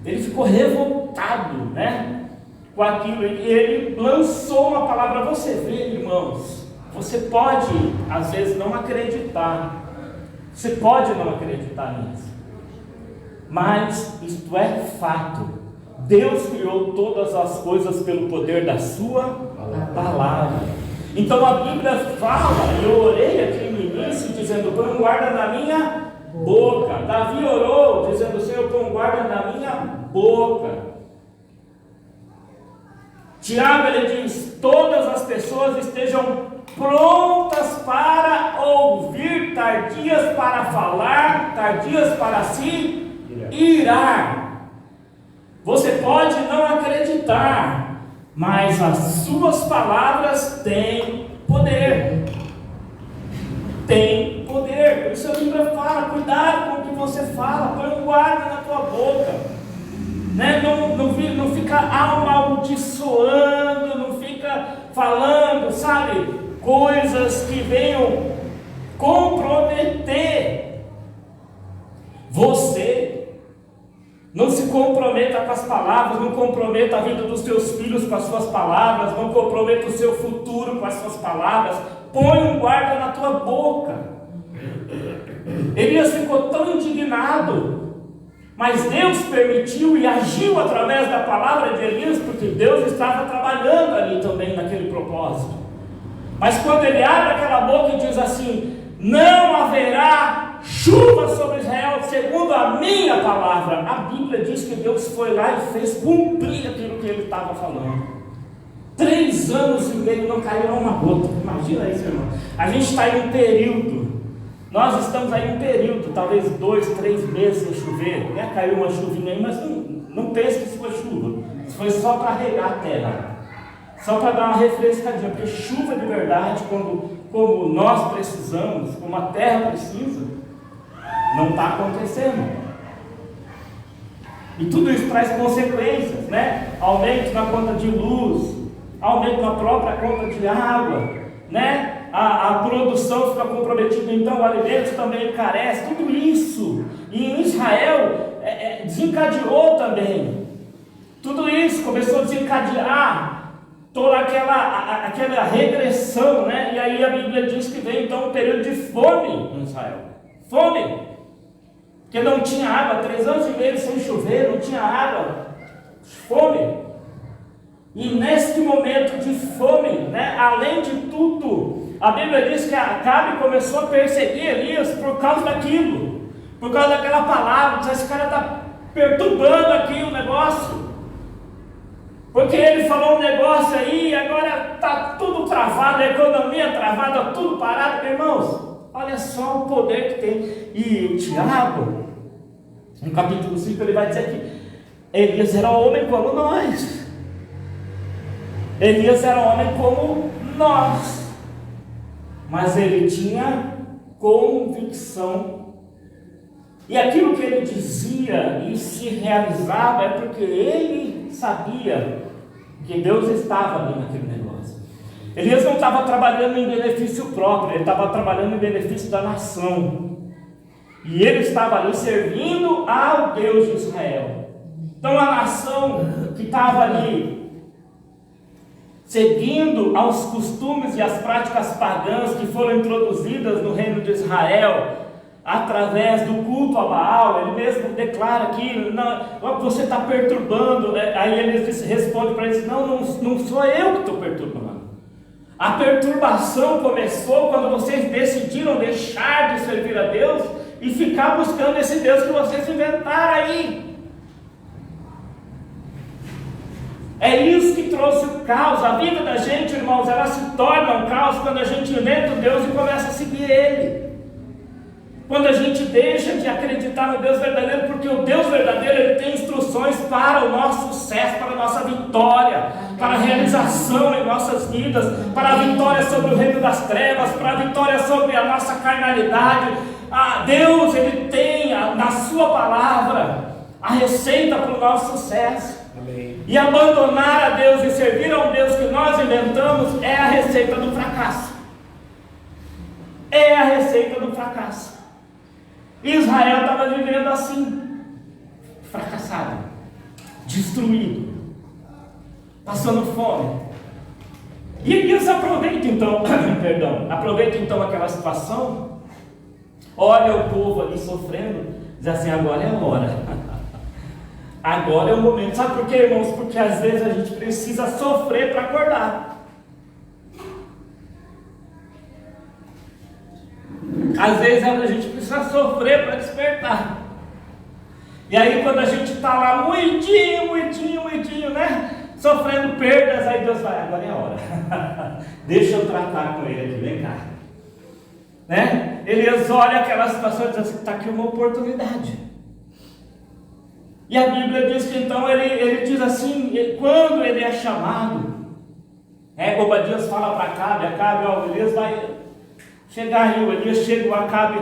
Ele ficou revoltado, né, com aquilo, e ele lançou uma palavra. Você vê, irmãos, você pode às vezes não acreditar, você pode não acreditar nisso, mas isto é fato. Deus criou todas as coisas pelo poder da sua palavra. Então a Bíblia fala, e eu orei aqui no início dizendo: põe guarda na minha boca. Davi orou dizendo: Senhor, põe guarda na minha boca. Tiago, ele diz: todas as pessoas estejam prontas para ouvir, tardias para falar, tardias para se irar. Você pode não acreditar, mas as suas palavras têm poder. Tem poder. Por isso a Bíblia fala: cuidado com o que você fala, põe um guarda na tua boca, né? Não fica amaldiçoando, não fica falando, sabe, coisas que venham comprometer você. Não se comprometa com as palavras, não comprometa a vida dos teus filhos com as suas palavras, não comprometa o seu futuro com as suas palavras. Põe um guarda na tua boca. Elias ficou tão indignado, mas Deus permitiu e agiu através da palavra de Elias, porque Deus estava trabalhando ali também naquele propósito. Mas quando ele abre aquela boca e diz assim: não haverá chuva sobre Israel segundo a minha palavra, a Bíblia diz que Deus foi lá e fez cumprir aquilo que ele estava falando. 3 anos e meio não caiu uma gota. Imagina isso, irmão. A gente está em um período Nós estamos aí em um período, talvez 2, 3 meses sem chover. Caiu uma chuvinha aí, mas não pense que isso foi chuva. Isso foi só para regar a terra. Só para dar uma refrescadinha. Porque chuva de verdade, como nós precisamos, como a terra precisa, não está acontecendo. E tudo isso traz consequências, né? Aumento na conta de luz, aumento na própria conta de água, né? A produção fica comprometida, então o alimento também encarece, tudo isso. E em Israel desencadeou também. Tudo isso começou a desencadear toda aquela regressão, né? E aí a Bíblia diz que veio então um período de fome em Israel. Fome! Porque não tinha água, 3 anos e meio sem chover, não tinha água, fome. E neste momento de fome, né, além de tudo, a Bíblia diz que Acabe começou a perseguir Elias por causa daquilo, por causa daquela palavra. Diz, esse cara está perturbando aqui o negócio, porque ele falou um negócio aí e agora está tudo travado, a economia travada, tudo parado. Irmãos, olha só o poder que tem. E Tiago, no capítulo 5, ele vai dizer que Elias era homem como nós. Elias era homem como nós. Mas ele tinha convicção. E aquilo que ele dizia e se realizava é porque ele sabia que Deus estava ali naquele negócio. Elias não estava trabalhando em benefício próprio, ele estava trabalhando em benefício da nação. E ele estava ali servindo ao Deus de Israel. Então a nação que estava ali seguindo aos costumes e às práticas pagãs que foram introduzidas no reino de Israel, através do culto a Baal, ele mesmo declara aqui, não, você está perturbando, aí ele responde para eles, não sou eu que estou perturbando. A perturbação começou quando vocês decidiram deixar de servir a Deus e ficar buscando esse Deus que vocês inventaram aí. É isso que trouxe o caos. A vida da gente, irmãos, ela se torna um caos quando a gente inventa o Deus e começa a seguir Ele. Quando a gente deixa de acreditar no Deus verdadeiro, porque o Deus verdadeiro, Ele tem instruções para o nosso sucesso, para a nossa vitória, para a realização em nossas vidas, para a vitória sobre o reino das trevas, para a vitória sobre a nossa carnalidade. Deus, Ele tem na sua palavra a receita para o nosso sucesso. Amém. E abandonar a Deus e servir a um Deus que nós inventamos é a receita do fracasso. É a receita do fracasso. Israel estava vivendo assim, fracassado, destruído, passando fome. E Elias aproveita então aquela situação, olha o povo ali sofrendo, diz assim, agora é a hora. Agora é o momento. Sabe por quê, irmãos? Porque às vezes a gente precisa sofrer para acordar. Às vezes a gente precisa sofrer para despertar. E aí quando a gente está lá muitinho, né? Sofrendo perdas, aí Deus vai, agora é a hora. Deixa eu tratar com ele aqui, vem cá. Né? Elias olha aquela situação e diz assim, está aqui uma oportunidade. E a Bíblia diz que então ele diz assim, quando ele é chamado, Obadias fala para Acabe, ó, Elias vai chegar aí, o Elias chega, o Acabe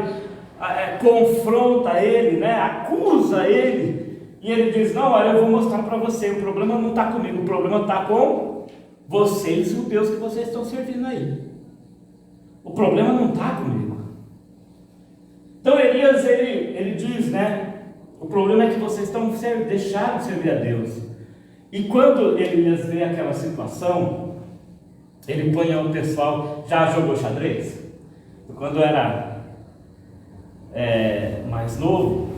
confronta ele, né, acusa ele, e ele diz, não, olha, eu vou mostrar para você, o problema não está comigo, o problema está com vocês e o Deus que vocês estão servindo aí. O problema não está comigo. Então Elias, ele diz, né, o problema é que vocês estão deixando de servir a Deus. E quando Elias vê aquela situação, ele põe o pessoal, já jogou xadrez? Quando eu era mais novo,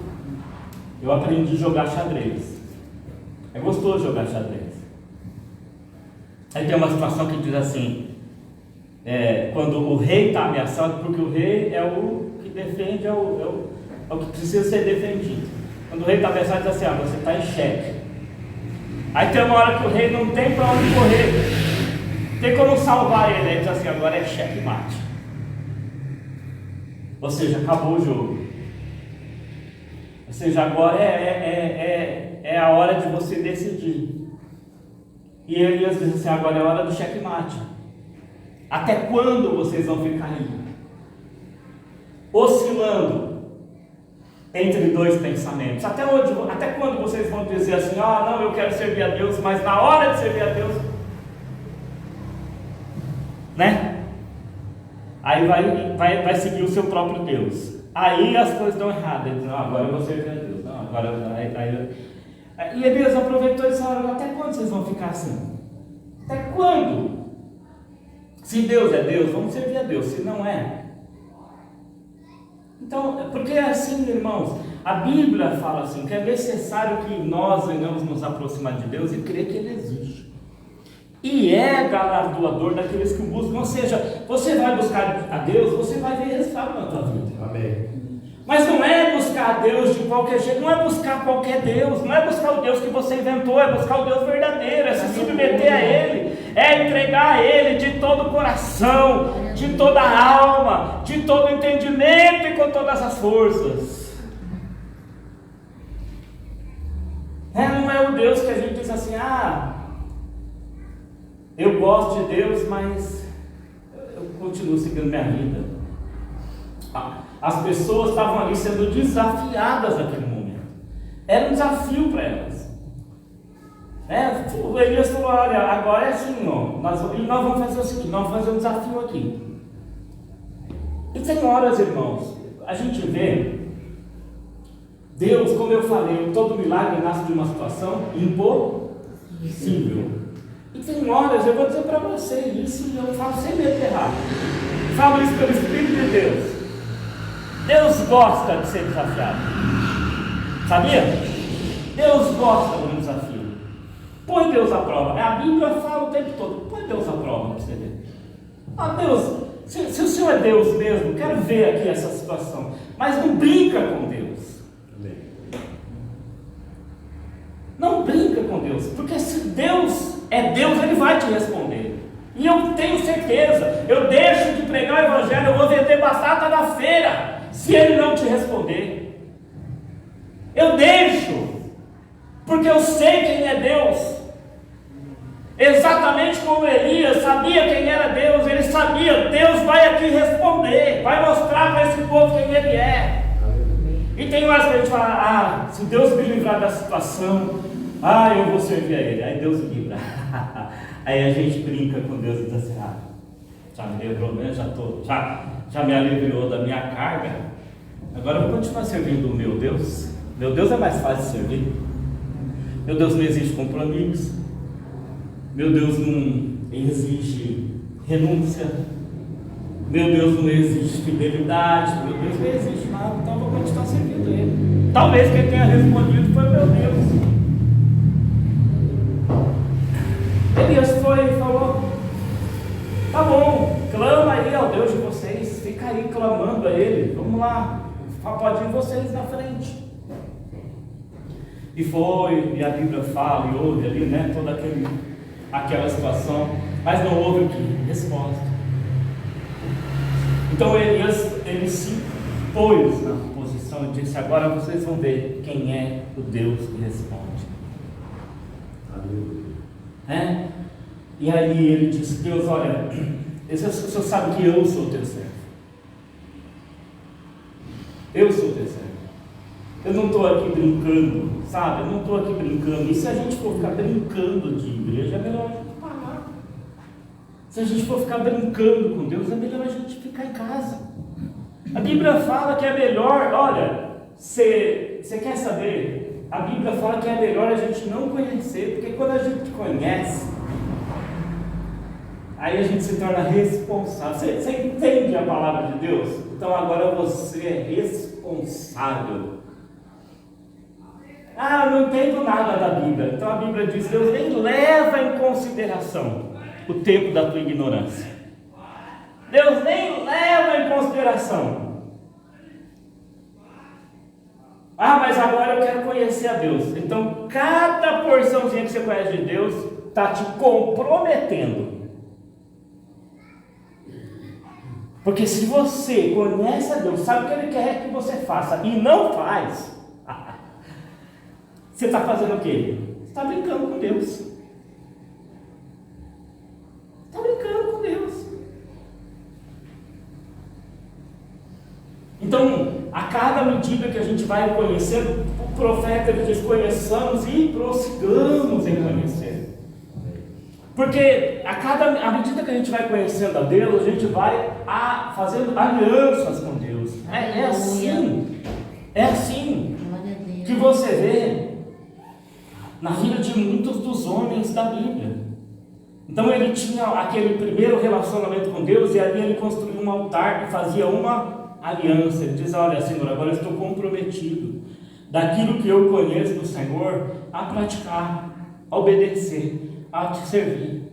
eu aprendi a jogar xadrez. É gostoso jogar xadrez. Aí tem uma situação que diz assim, quando o rei está ameaçado, porque o rei é o que defende, é o que precisa ser defendido. Quando o rei está ameaçado, diz assim, você está em xeque. Aí tem uma hora que o rei não tem para onde correr, tem como salvar ele, aí diz assim, agora é xeque mate. Ou seja, acabou o jogo. Ou seja, agora é a hora de você decidir. E Elias diz assim, agora é a hora do checkmate. Até quando vocês vão ficar aí? Oscilando entre dois pensamentos. Até quando vocês vão dizer assim, não, eu quero servir a Deus, mas na hora de servir a Deus, né? Aí vai seguir o seu próprio Deus. Aí as coisas dão errado. Ele diz, não, agora eu vou servir a Deus. Não, agora... E Elias aproveitou e disse, até quando vocês vão ficar assim? Até quando? Se Deus é Deus, vamos servir a Deus. Se não é... Então, porque é assim, irmãos, a Bíblia fala assim, que é necessário que nós venhamos nos aproximar de Deus e crer que Ele existe. E é galardoador daqueles que o buscam. Ou seja, você vai buscar a Deus, você vai ver resultado na tua vida. Amém. Mas não é buscar a Deus de qualquer jeito, não é buscar qualquer Deus, não é buscar o Deus que você inventou, é buscar o Deus verdadeiro, é se submeter a Ele, é entregar a Ele de todo o coração, de toda a alma, de todo o entendimento e com todas as forças. Não é o Deus que a gente diz assim, eu gosto de Deus, mas eu continuo seguindo minha vida. As pessoas estavam ali sendo desafiadas naquele momento. Era um desafio para elas. O Elias falou, olha, agora é assim, nós vamos fazer o seguinte, nós vamos fazer um desafio aqui. E tem horas, irmãos, a gente vê Deus, como eu falei, todo milagre nasce de uma situação impossível. E tem horas, eu vou dizer para você isso, eu falo sem medo de errar. Falo isso pelo Espírito de Deus. Deus gosta de ser desafiado. Sabia? Deus gosta de um desafio. Põe Deus à prova. A Bíblia fala o tempo todo. Põe Deus à prova para você ver. Deus, se o Senhor é Deus mesmo, quero ver aqui essa situação. Mas não brinca com Deus. Não brinca com Deus. Porque se Deus é Deus, Ele vai te responder. E eu tenho certeza. Eu deixo de pregar o Evangelho, eu vou vender batata na feira, se Ele não te responder. Eu deixo, porque eu sei quem é Deus. Exatamente como Elias sabia quem era Deus, ele sabia, Deus vai aqui responder, vai mostrar para esse povo quem Ele é. E tem mais que a gente fala, se Deus me livrar da situação, eu vou servir a Ele. Aí Deus me livra. Aí a gente brinca com Deus e diz assim, já me livrou, né? Já me aliviou da minha carga, agora eu vou continuar servindo o meu Deus. Meu Deus é mais fácil de servir. Meu Deus não exige compromisso. Meu Deus não exige renúncia. Meu Deus não exige fidelidade. Meu Deus não exige nada, então eu vou continuar servindo Ele. Talvez quem tenha respondido foi meu Deus. Elias foi e falou, tá bom, clama aí ao Deus de vocês, fica aí clamando a Ele, vamos lá, pode ir vocês na frente. E foi, e a Bíblia fala, e houve ali, né, toda aquela situação, mas não houve o que? Resposta. Então Elias, ele se pôs na posição e disse, agora vocês vão ver quem é o Deus que responde. E aí ele disse, Deus, olha, o Senhor sabe que eu sou o teu servo. Eu sou o teu servo. Eu não estou aqui brincando, sabe? Eu não estou aqui brincando. E se a gente for ficar brincando de igreja, é melhor a gente parar. Se a gente for ficar brincando com Deus, é melhor a gente ficar em casa. A Bíblia fala que é melhor, olha, você quer saber? A Bíblia fala que é melhor a gente não conhecer, porque quando a gente conhece, aí a gente se torna responsável. Você entende a palavra de Deus? Então agora você é responsável. Eu não entendo nada da Bíblia. Então a Bíblia diz, Deus nem leva em consideração o tempo da tua ignorância. Deus nem leva em consideração. Mas agora eu quero conhecer a Deus. Então cada porçãozinha que você conhece de Deus está te comprometendo Porque se você conhece a Deus, sabe o que Ele quer que você faça e não faz, você está fazendo o quê? Você está brincando com Deus. Está brincando com Deus. Então, a cada medida que a gente vai conhecendo, o profeta ele diz: conheçamos e prossigamos em conhecer. Porque à medida que a gente vai conhecendo a Deus, a gente vai fazendo alianças com Deus. É assim que você vê na vida de muitos dos homens da Bíblia. Então ele tinha aquele primeiro relacionamento com Deus, e ali ele construiu um altar e fazia uma aliança. Ele diz: olha, Senhor, agora eu estou comprometido daquilo que eu conheço do Senhor a praticar, a obedecer, a te servir.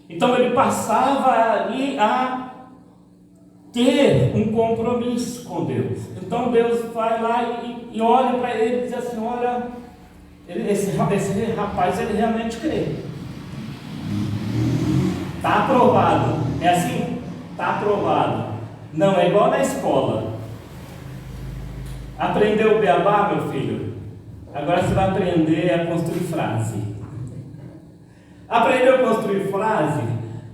Então ele passava ali a ter um compromisso com Deus. Então Deus vai lá e olha para ele e diz assim: olha, esse rapaz, ele realmente crê. Está aprovado. É assim? Está aprovado. Não é igual na escola. Aprendeu o beabá, meu filho? Agora você vai aprender a construir frase. Aprendeu a construir frase?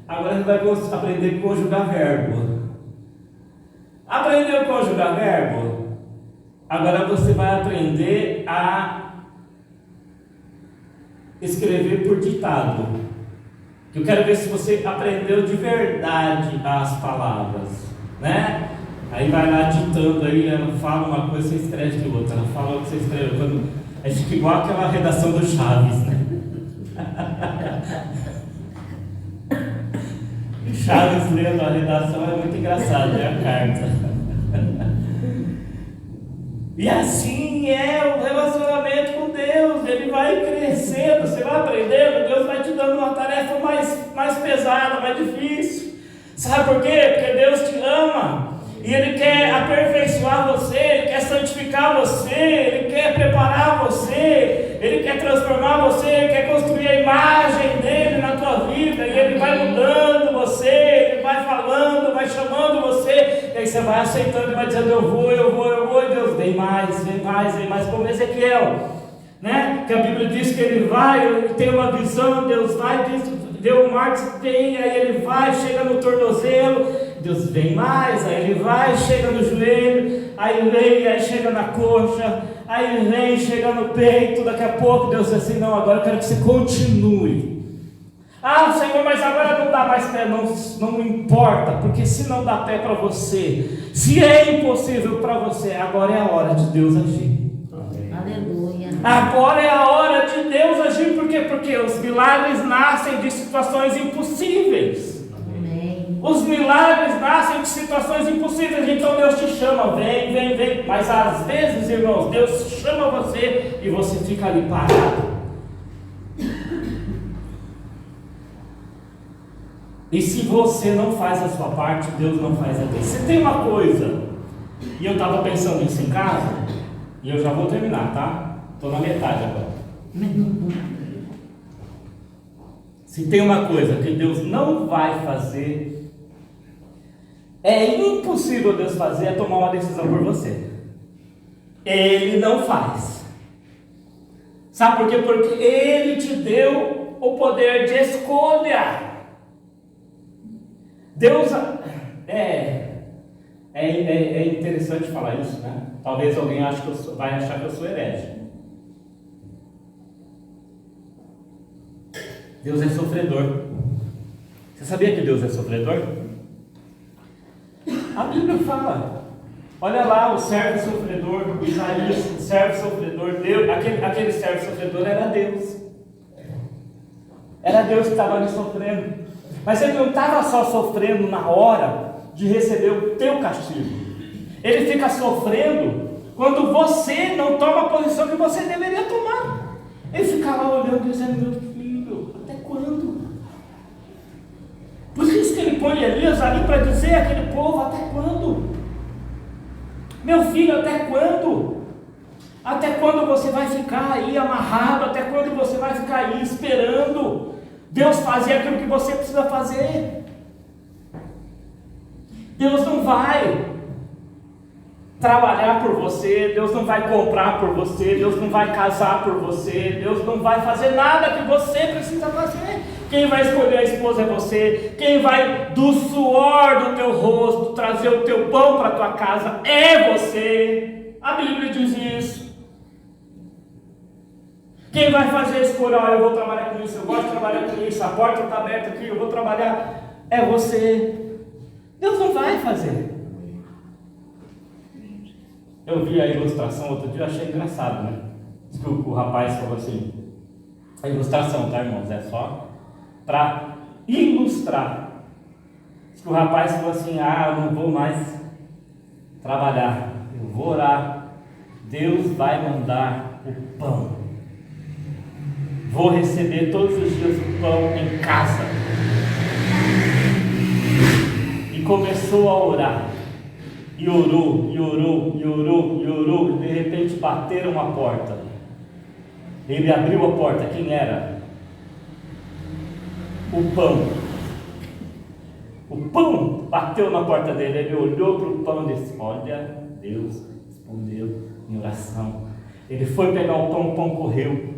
Agora você vai aprender a conjugar verbo. Aprendeu a conjugar verbo? Agora você vai aprender a escrever por ditado. Eu quero ver se você aprendeu de verdade as palavras, né? Aí vai lá ditando, aí ela fala uma coisa, você escreve de outra. Ela fala o que você escreveu. É igual aquela redação do Chaves, né? Chaves lendo a redação é muito engraçado, é a carta. E assim é o relacionamento com Deus. Ele vai crescendo, você vai aprendendo, Deus vai te dando uma tarefa mais pesada, mais difícil. Sabe por quê? Porque Deus te ama e Ele quer aperfeiçoar você, Ele quer santificar você, Ele quer preparar você, Ele quer transformar você, Ele quer construir a imagem dEle na tua vida, e Ele vai mudando você, Ele vai falando, vai chamando você, e aí você vai aceitando e vai dizendo: eu vou, e Deus, vem mais, como Ezequiel, né? Que a Bíblia diz que ele vai, ele tem uma visão, Deus vai, deu o mar, tem, aí ele vai, chega no tornozelo, Deus vem mais, aí ele vai, chega no joelho, aí vem, aí chega na coxa, aí vem, chega no peito, daqui a pouco Deus diz assim: não, agora eu quero que você continue. Ah, Senhor, mas agora não dá mais pé, não importa, porque se não dá pé para você, se é impossível para você, agora é a hora de Deus agir. Aleluia. Agora é a hora de Deus agir, por quê? Porque os milagres nascem de situações impossíveis. Amém. Os milagres nascem de situações impossíveis, então Deus te chama, vem, mas às vezes, irmãos, Deus chama você e você fica ali parado. E se você não faz a sua parte, Deus não faz a dele. Se tem uma coisa, e eu estava pensando isso em casa, e eu já vou terminar, tá? Estou na metade agora. Se tem uma coisa que Deus não vai fazer, é impossível Deus fazer, é tomar uma decisão por você. Ele não faz. Sabe por quê? Porque Ele te deu o poder de escolha. Deus é interessante falar isso, né? Talvez alguém vai achar que eu sou herege. Deus é sofredor. Você sabia que Deus é sofredor? A Bíblia fala. Olha lá, o servo sofredor, Isaías, o servo sofredor, Deus, aquele servo sofredor era Deus. Era Deus que estava ali sofrendo. Mas ele não estava só sofrendo na hora de receber o teu castigo. Ele fica sofrendo quando você não toma a posição que você deveria tomar. Ele fica lá olhando e dizendo: meu filho, até quando? Por isso que ele põe Elias ali para dizer àquele povo: até quando? Meu filho, até quando? Até quando você vai ficar aí amarrado? Até quando você vai ficar aí esperando Deus fazer aquilo que você precisa fazer? Deus não vai trabalhar por você, Deus não vai comprar por você, Deus não vai casar por você, Deus não vai fazer nada que você precisa fazer. Quem vai escolher a esposa é você. Quem vai do suor do teu rosto trazer o teu pão para a tua casa é você. A Bíblia diz isso. Quem vai fazer a escolha, eu vou trabalhar com isso, eu gosto de trabalhar com isso, a porta está aberta aqui, eu vou trabalhar, é você. Deus não vai fazer. Eu vi a ilustração outro dia, eu achei engraçado, né? Diz que o rapaz falou assim, a ilustração, tá, irmãos? É só para ilustrar. Diz que o rapaz falou assim, eu não vou mais trabalhar, eu vou orar, Deus vai mandar o pão, vou receber todos os dias o pão em casa. E começou a orar. E orou, e orou, e orou, e orou, e de repente bateram a porta. Ele abriu a porta, quem era? O pão. O pão bateu na porta dele, ele olhou para o pão e disse, olha, Deus respondeu em oração. Ele foi pegar o pão correu.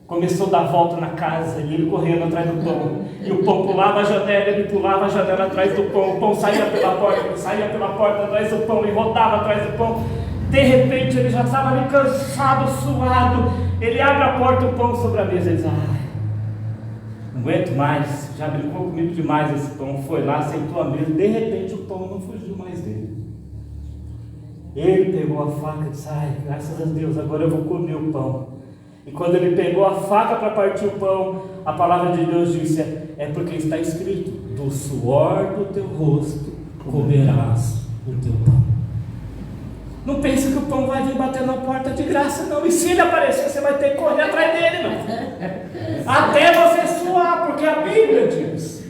Começou a dar volta na casa e ele correndo atrás do pão. E o pão pulava a janela, ele pulava a janela atrás do pão. O pão saía pela porta, ele saía pela porta atrás do pão e rodava atrás do pão. De repente ele já estava ali cansado, suado. Ele abre a porta, o pão sobre a mesa. Ele diz, não aguento mais, já brincou comigo demais esse pão. Foi lá, sentou à mesa. De repente o pão não fugiu mais dele. Ele pegou a faca e disse, graças a Deus, agora eu vou comer o pão. E quando ele pegou a faca para partir o pão, a palavra de Deus disse, é porque está escrito, do suor do teu rosto comerás o teu pão. Não pense que o pão vai vir bater na porta de graça, não. E se ele aparecer, você vai ter que correr atrás dele, não. Até você suar, porque a Bíblia diz.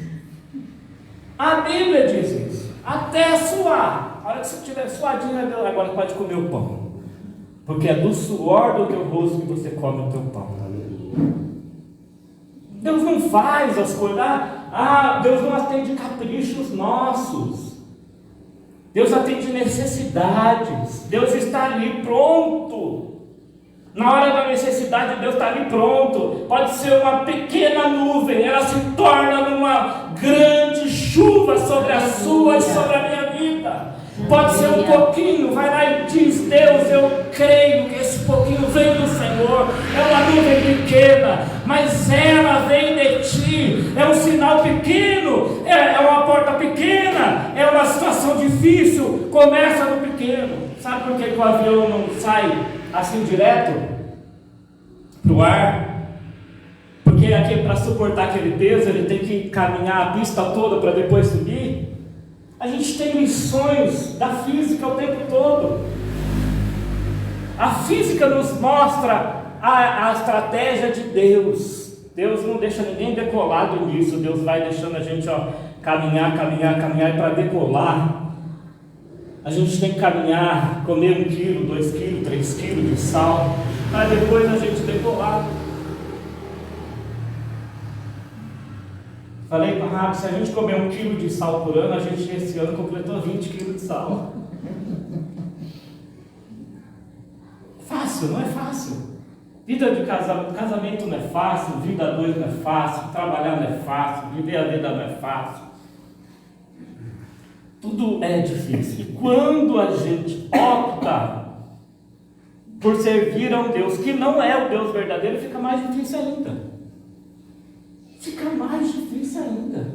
A Bíblia diz isso. Até suar. A hora que você estiver suadinho, agora pode comer o pão. Porque é do suor do teu rosto que você come o teu pão. Deus não faz as coisas. Deus não atende caprichos nossos. Deus atende necessidades. Deus está ali pronto. Na hora da necessidade, Deus está ali pronto. Pode ser uma pequena nuvem, ela se torna numa grande chuva sobre a sua e sobre a minha vida. Pode ser um pouquinho, vai lá e diz, Deus, eu creio que esse pouquinho vem do Senhor, é uma nuvem pequena, mas ela vem de ti, é um sinal pequeno, é uma porta pequena, é uma situação difícil, começa no pequeno. Sabe por que o avião não sai assim direto para o ar? Porque aqui, para suportar aquele peso, ele tem que caminhar a pista toda para depois subir. A gente tem lições da física o tempo todo. A física nos mostra a estratégia de Deus. Deus não deixa ninguém decolado nisso. Deus vai deixando a gente caminhar, e para decolar a gente tem que caminhar, comer 1 quilo, 2 quilos, 3 quilos de sal, para depois a gente decolar. Falei para o Rabi, se a gente comer 1 quilo de sal por ano, a gente esse ano completou 20 quilos de sal. Fácil, não é fácil. Vida de casamento não é fácil, vida a dois não é fácil, trabalhar não é fácil, viver a vida não é fácil. Tudo é difícil. E quando a gente opta por servir a um Deus que não é o Deus verdadeiro, fica mais difícil ainda. Fica mais difícil ainda.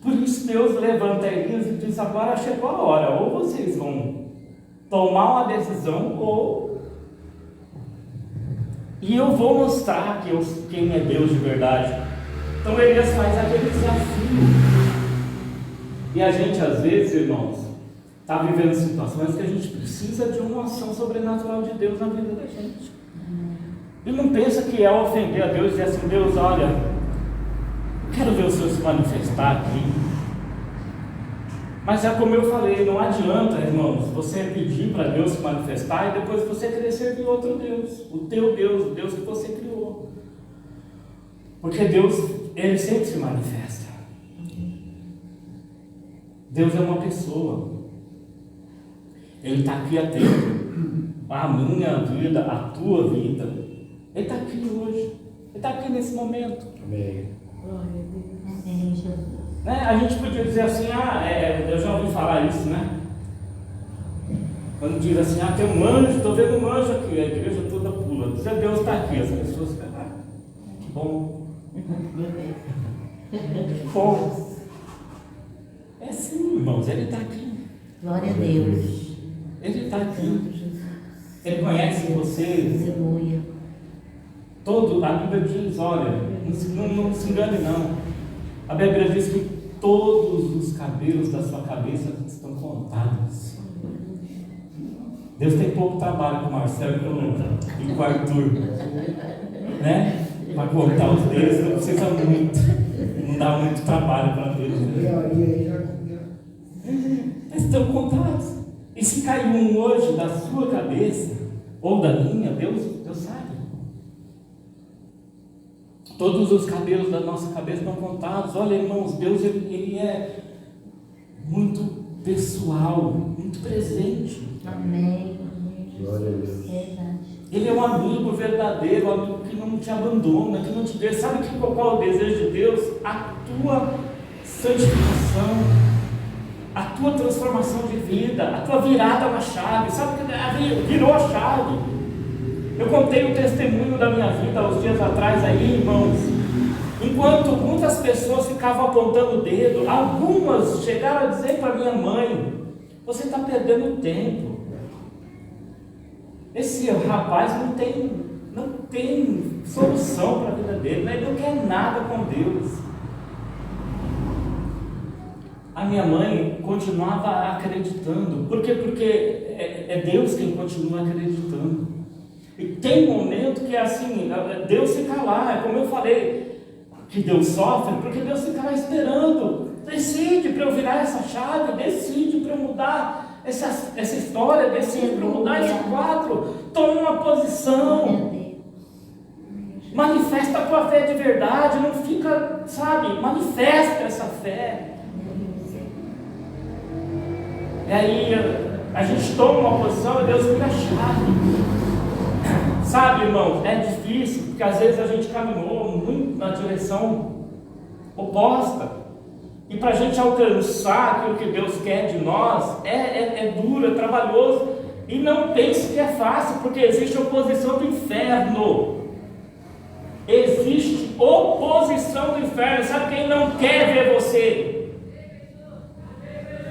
Por isso Deus levanta Elias e diz, agora chegou a hora, ou vocês vão tomar uma decisão, e eu vou mostrar quem é Deus de verdade. Então Elias faz aquele desafio. E a gente às vezes, irmãos, está vivendo situações que a gente precisa de uma ação sobrenatural de Deus na vida da gente. E não pensa que é ofender a Deus e dizer assim, Deus, olha, quero ver o Senhor se manifestar aqui. Mas é como eu falei, não adianta, irmãos, você pedir para Deus se manifestar e depois você querer servir outro Deus, o teu Deus, o Deus que você criou. Porque Deus Ele sempre se manifesta. Deus é uma pessoa. Ele está aqui atento. A minha vida, a tua vida. Ele está aqui hoje. Ele está aqui nesse momento. Amém. Amém, Jesus. Né? A gente podia dizer assim, eu já ouvi falar isso, né? Quando diz assim, tem um anjo, estou vendo um anjo aqui, a igreja toda pula. Deus está aqui, as pessoas ficam, que bom. Que bom. É assim, irmãos, ele está aqui. Glória a Deus. Ele está aqui. Santo Jesus. Ele conhece vocês. Aleluia. A Bíblia diz, olha, não se engane não. A Bíblia diz que todos os cabelos da sua cabeça estão contados. Deus tem pouco trabalho com o Marcelo e com o Arthur, né? Para cortar os dedos não precisa muito, não dá muito trabalho para Deus. Eles estão contados. E se caiu um hoje da sua cabeça ou da minha, Deus sabe. Todos os cabelos da nossa cabeça estão contados. Olha, irmãos, Deus ele é muito pessoal, muito presente. Amém. Glória a Deus. Verdade. Ele é um amigo verdadeiro, um amigo que não te abandona, que não te deixa. Sabe qual é o desejo de Deus? A tua santificação, a tua transformação de vida, a tua virada na chave. Sabe que virou a chave? Eu contei o testemunho da minha vida há uns dias atrás aí, irmãos. Enquanto muitas pessoas ficavam apontando o dedo, algumas chegaram a dizer para minha mãe: você está perdendo tempo. Esse rapaz não tem solução para a vida dele, ele não quer nada com Deus. A minha mãe continuava acreditando. Por quê? Porque é Deus quem continua acreditando. E tem momento que é assim, Deus fica lá, é como eu falei, que Deus sofre, porque Deus fica lá esperando. Decide para eu virar essa chave, decide para eu mudar essa história, decide para eu mudar esse quadro. Toma uma posição. Manifesta a tua fé de verdade, não fica, sabe, manifesta essa fé. E aí a gente toma uma posição e Deus vira a chave. Sabe, irmãos, é difícil, porque às vezes a gente caminhou muito na direção oposta. E para a gente alcançar aquilo que Deus quer de nós, é duro, é trabalhoso. E não pense que é fácil, porque existe oposição do inferno. Existe oposição do inferno. Sabe quem não quer ver você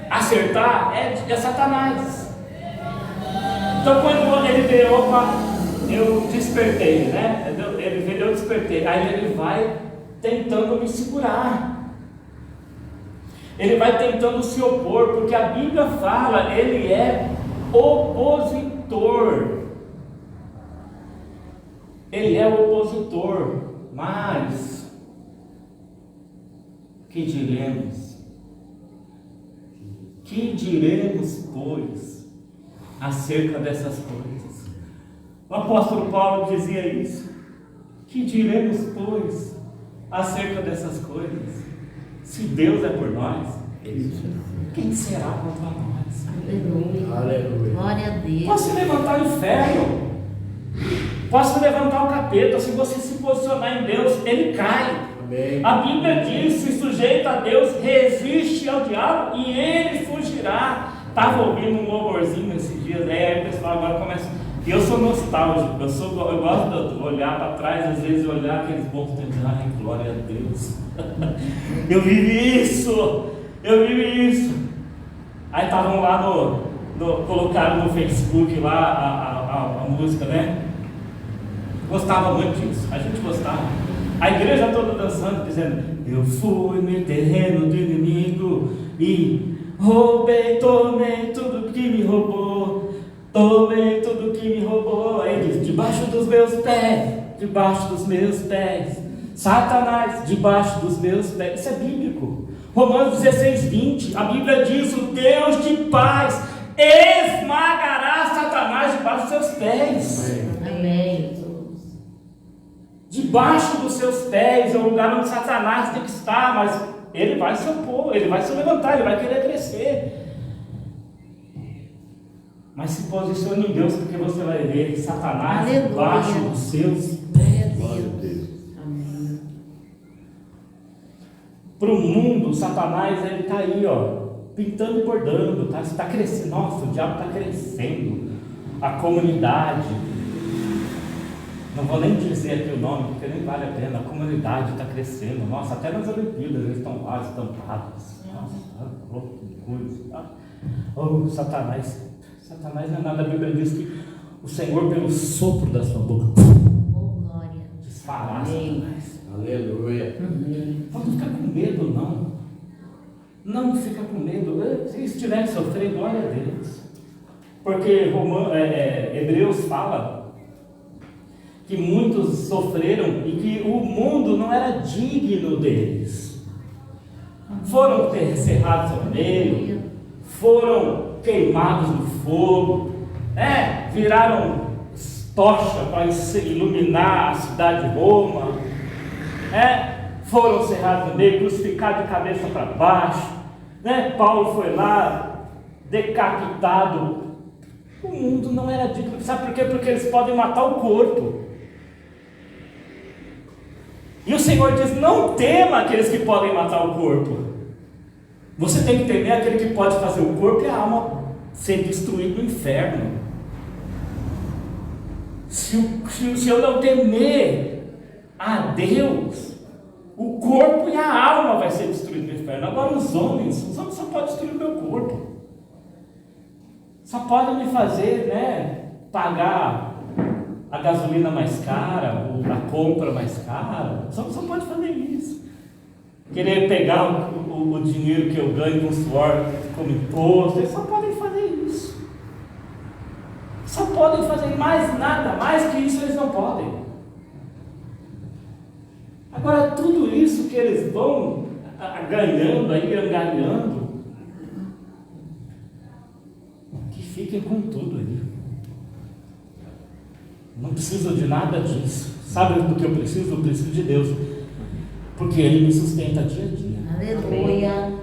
acertar? É Satanás. Então quando ele vê, eu despertei, né? Eu despertei. Aí ele vai tentando me segurar. Ele vai tentando se opor, porque a Bíblia fala, ele é opositor. Ele é opositor. Mas que diremos? Que diremos, pois, acerca dessas coisas? O apóstolo Paulo dizia isso. Que diremos, pois, acerca dessas coisas? Se Deus é por nós, quem será contra nós? Aleluia. Aleluia. Glória a Deus. Posso levantar o inferno, posso levantar o capeta. Se você se posicionar em Deus, ele cai. Amém. A Bíblia diz: se sujeita a Deus, resiste ao diabo e ele fugirá. Estava ouvindo um louvorzinho esses dias, aí o pessoal agora começa. E eu sou nostálgico, eu gosto de olhar para trás, às vezes olhar aqueles bons tempos, ai, glória a Deus. Eu vivi isso. Aí estavam lá colocaram no Facebook lá a música, né? Gostava muito disso, a gente gostava. A igreja toda dançando, dizendo: eu fui no terreno do inimigo e roubei, tomei tudo que me roubou. Tomei tudo que me roubou. Aí ele diz: debaixo dos meus pés, Satanás, debaixo dos meus pés. Isso é bíblico. Romanos 16:20, a Bíblia diz: o Deus de paz esmagará Satanás debaixo dos seus pés. Amém. Debaixo dos seus pés é o lugar onde Satanás tem que estar, mas ele vai se opor, ele vai se levantar, ele vai querer crescer. Mas se posicione em Deus, porque você vai ver Satanás Aleluia. debaixo dos seus. Glória a Deus. Amém. Para o mundo, Satanás ele está aí, ó, pintando e bordando, está crescendo. Nossa, o diabo está crescendo. A comunidade, não vou nem dizer aqui o nome, porque nem vale a pena. A comunidade está crescendo. Nossa, até nas Olimpíadas eles estão lá estampados. Nossa, que coisa. Oh, Satanás não é nada. A Bíblia diz que o Senhor, pelo sopro da sua boca, Oh, glória. disfará Amém. Satanás. Aleluia. Amém. Não fica com medo, não. Não fica com medo. Se estiver sofrendo, glória a Deus. Porque Hebreus fala que muitos sofreram e que o mundo não era digno deles. Foram cerrados ao meio, foram queimados no fogo, viraram tocha para iluminar a cidade de Roma, foram cerrados no meio, crucificados de cabeça para baixo, Paulo foi lá, decapitado. O mundo não era digno, sabe por quê? Porque eles podem matar o corpo. E o Senhor diz: não tema aqueles que podem matar o corpo. Você tem que temer aquele que pode fazer o corpo e a alma ser destruído no inferno. Se eu não temer a Deus, o corpo e a alma vai ser destruído no inferno. Agora os homens só podem destruir o meu corpo. Só podem me fazer, pagar a gasolina mais cara, ou a compra mais cara. Só pode fazer isso. Querer pegar o dinheiro que eu ganho com suor como imposto. Eles só podem fazer isso. Só podem fazer mais nada, mais que isso eles não podem. Agora tudo isso que eles vão ganhando aí, angariando, que fiquem com tudo aí. Não preciso de nada disso. Sabe do que eu preciso? Eu preciso de Deus, porque Ele me sustenta dia a dia. Aleluia.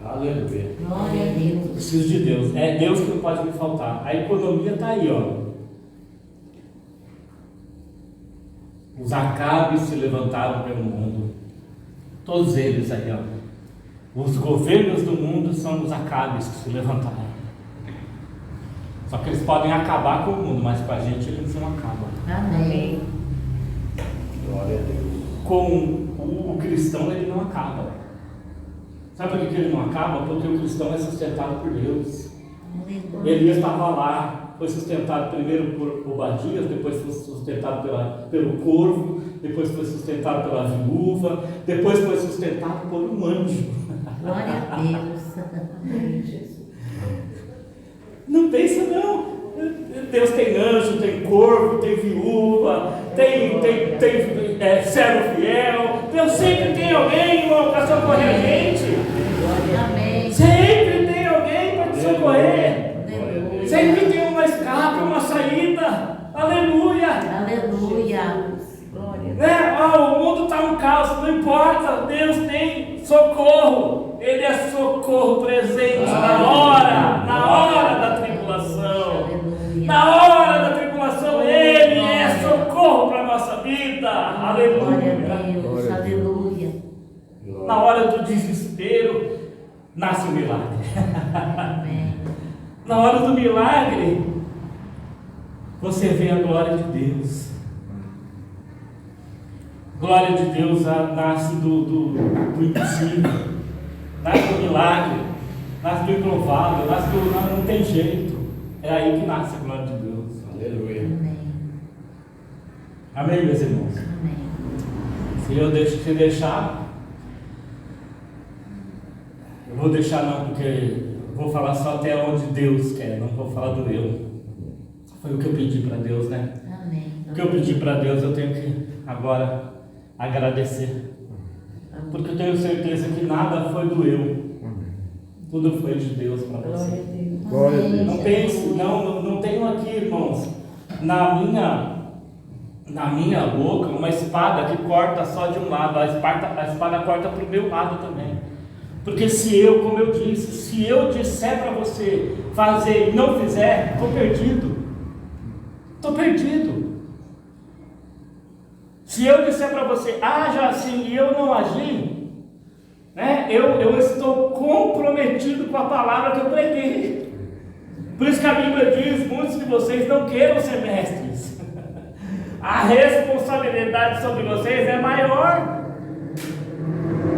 Aleluia. Glória a Eu Deus. preciso de Deus. É Deus que não pode me faltar. A economia está aí, ó. Os Acabes se levantaram pelo mundo. Todos eles aí, ó. Os governos do mundo são os Acabes que se levantaram. Só que eles podem acabar com o mundo, mas com a gente eles não acabam. Amém. Glória a Deus. Com o cristão ele não acaba. Sabe por que ele não acaba? Porque o cristão é sustentado por Deus. Aleluia. Elias estava lá, foi sustentado primeiro por Obadias, depois foi sustentado pelo corvo, depois foi sustentado pela viúva, depois foi sustentado por um anjo. Glória a Deus. Não pensa não. Deus tem anjo, tem corvo, tem viúva, tem servo fiel. Deus sempre tem alguém, irmão, para socorrer a gente. Amém. Sempre tem alguém para te socorrer. Aleluia. Sempre tem uma escape, uma saída. Aleluia. Aleluia. Glória. O mundo está um caos, não importa. Deus tem socorro. Ele é socorro presente na hora da tribulação. Aleluia. Na hora da tribulação, Ele é socorro para a nossa vida. Glória a Aleluia. Deus. Aleluia. Na hora do desespero, nasce o milagre. Amém. Na hora do milagre, você vê a glória de Deus. Glória de Deus nasce do impossível, nasce do milagre, nasce do improvável, nasce do não tem jeito. É aí que nasce a glória de Deus. Aleluia. Amém. Amém, meus irmãos? Amém. Se eu deixar, eu vou deixar não, porque eu vou falar só até onde Deus quer, não vou falar do eu. Foi o que eu pedi para Deus, né? Amém. O que eu pedi para Deus, eu tenho que agora agradecer. Porque eu tenho certeza que nada foi do eu. Tudo foi de Deus para você. Glória a Deus. Não pense, não tenho aqui, irmãos, na na minha boca uma espada que corta só de um lado, a espada corta para o meu lado também. Porque se eu, como eu disse, se eu disser para você fazer e não fizer, estou perdido. Estou perdido. Se eu disser para você, haja assim, e eu não agir, né, eu estou comprometido com a palavra que eu preguei. Por isso que a Bíblia diz, muitos de vocês não queiram ser mestres. A responsabilidade sobre vocês é maior,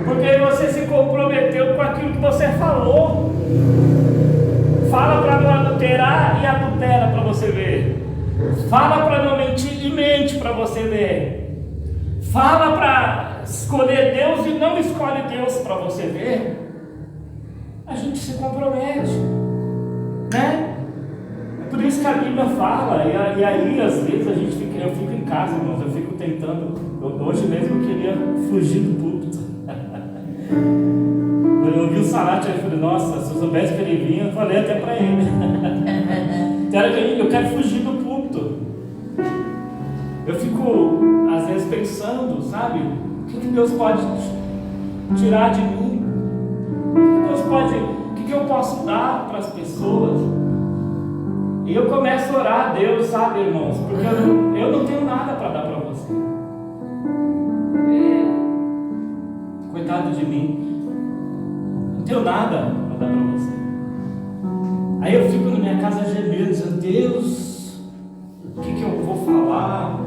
porque você se comprometeu com aquilo que você falou. Fala para não adulterar e adultera para você ver. Fala para não mentir e mente para você ver. Fala para escolher Deus e não escolhe Deus para você ver. A gente se compromete, né? Por isso que a Bíblia fala, e aí às vezes eu fico em casa, irmãos, eu fico tentando, hoje mesmo eu queria fugir do púlpito. Eu ouvi o Salate e falei, nossa, se eu soubesse que ele vinha, eu falei até para ele. Eu quero fugir do púlpito. Eu fico, às vezes, pensando, sabe, o que Deus pode tirar de mim? O que eu posso dar para as pessoas? E eu começo a orar a Deus, sabe, irmãos? Porque eu não tenho nada para dar para você. Coitado de mim. Não tenho nada para dar para você. Aí eu fico na minha casa gemendo, dizendo, Deus, o que eu vou falar?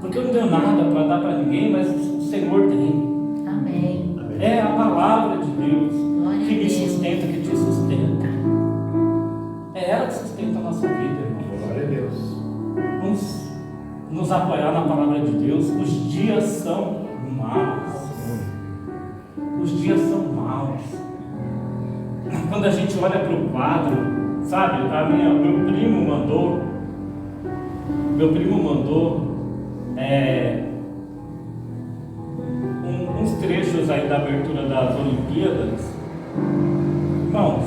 Porque eu não tenho nada para dar para ninguém, mas o Senhor tem. Amém. É a palavra de Deus Glória que a me Deus. sustenta, que te sustenta. É ela que sustenta a nossa vida, irmão. Glória a Deus. Vamos nos apoiar na palavra de Deus. Os dias são maus. Os dias são maus. Quando a gente olha para o quadro, sabe, meu primo mandou uns trechos aí da abertura das Olimpíadas. Irmãos,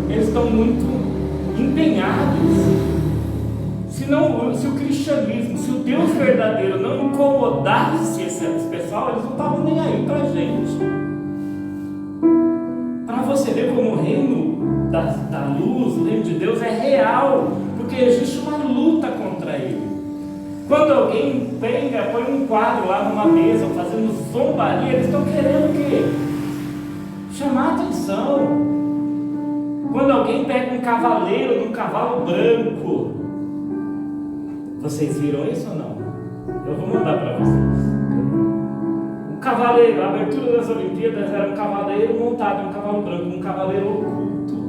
eles estão muito empenhados. Se o cristianismo, se o Deus verdadeiro não incomodasse esse pessoal, eles não estavam nem aí pra gente. Para você ver como o reino da luz, o reino de Deus é real, porque existe uma luta contra ele. Quando alguém põe um quadro lá numa mesa, fazendo zombaria, eles estão querendo o quê? Chamar a atenção. Quando alguém pega um cavaleiro num cavalo branco, vocês viram isso ou não? Eu vou mandar para vocês. Um cavaleiro, a abertura das Olimpíadas era um cavaleiro montado em um cavalo branco, um cavaleiro oculto.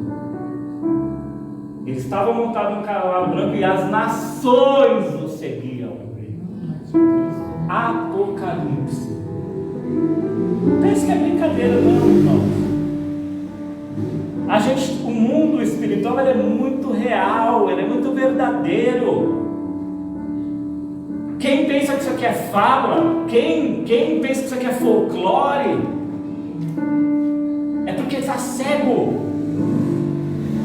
Ele estava montado em um cavalo branco e as nações o seguiam. Apocalipse. Não pense que é brincadeira, não, irmãos. O mundo espiritual ele é muito real, ele é muito verdadeiro. Quem pensa que isso aqui é fábula, quem pensa que isso aqui é folclore, é porque está cego.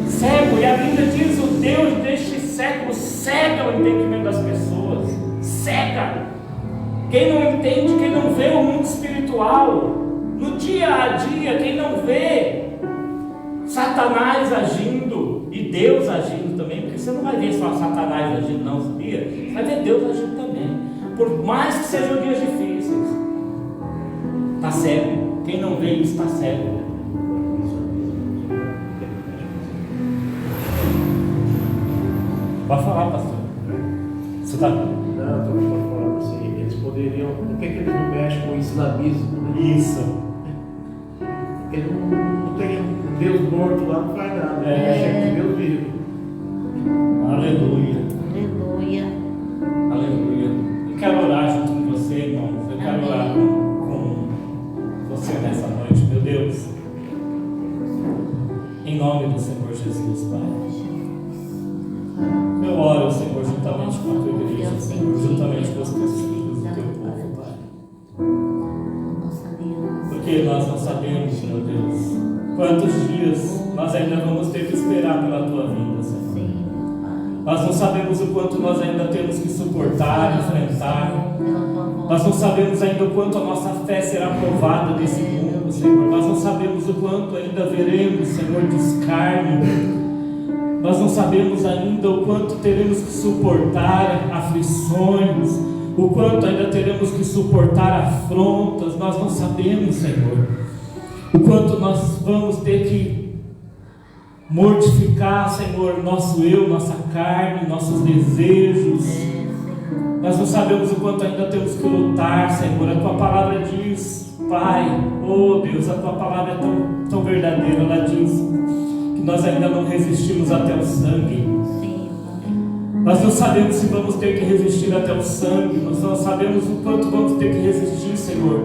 Cego, e a Bíblia diz: o Deus deste século cega o entendimento das pessoas. Cega. Quem não entende, quem não vê o mundo espiritual, no dia a dia, quem não vê Satanás agindo e Deus agindo também, porque você não vai ver só Satanás agindo, não, sabia? Você vai ver Deus agindo também, por mais que sejam dias difíceis. Está cego. Quem não vê isso está cego. Pode falar, pastor. Você está... Não, estou falando assim, eles poderiam. Por que eles não mexem com o islamismo? Né? Isso. Porque não tem Deus morto lá, não faz nada. Mexe com Deus vivo. Aleluia. Aleluia. Aleluia. Eu quero orar junto com você, irmãos. Eu quero orar com você nessa noite, meu Deus. Em nome do Senhor Jesus, Pai. Eu oro, Senhor, juntamente com a tua igreja, Senhor, juntamente com os teus filhos e teu povo, Pai. Porque nós não sabemos, meu Deus, quantos dias nós ainda vamos ter que esperar pela tua vinda, Senhor. Nós não sabemos o quanto nós ainda temos que suportar, enfrentar. Nós não sabemos ainda o quanto a nossa fé será provada nesse mundo, Senhor. Nós não sabemos o quanto ainda veremos, Senhor, descarne. Nós não sabemos ainda o quanto teremos que suportar aflições, o quanto ainda teremos que suportar afrontas. Nós não sabemos, Senhor, o quanto nós vamos ter que mortificar, Senhor, nosso eu, nossa carne, nossos desejos. Nós não sabemos o quanto ainda temos que lutar, Senhor. A Tua palavra diz, Pai, oh Deus, a Tua palavra é tão verdadeira. Ela diz que nós ainda não resistimos até o sangue. Nós não sabemos se vamos ter que resistir até o sangue. Nós não sabemos o quanto vamos ter que resistir, Senhor.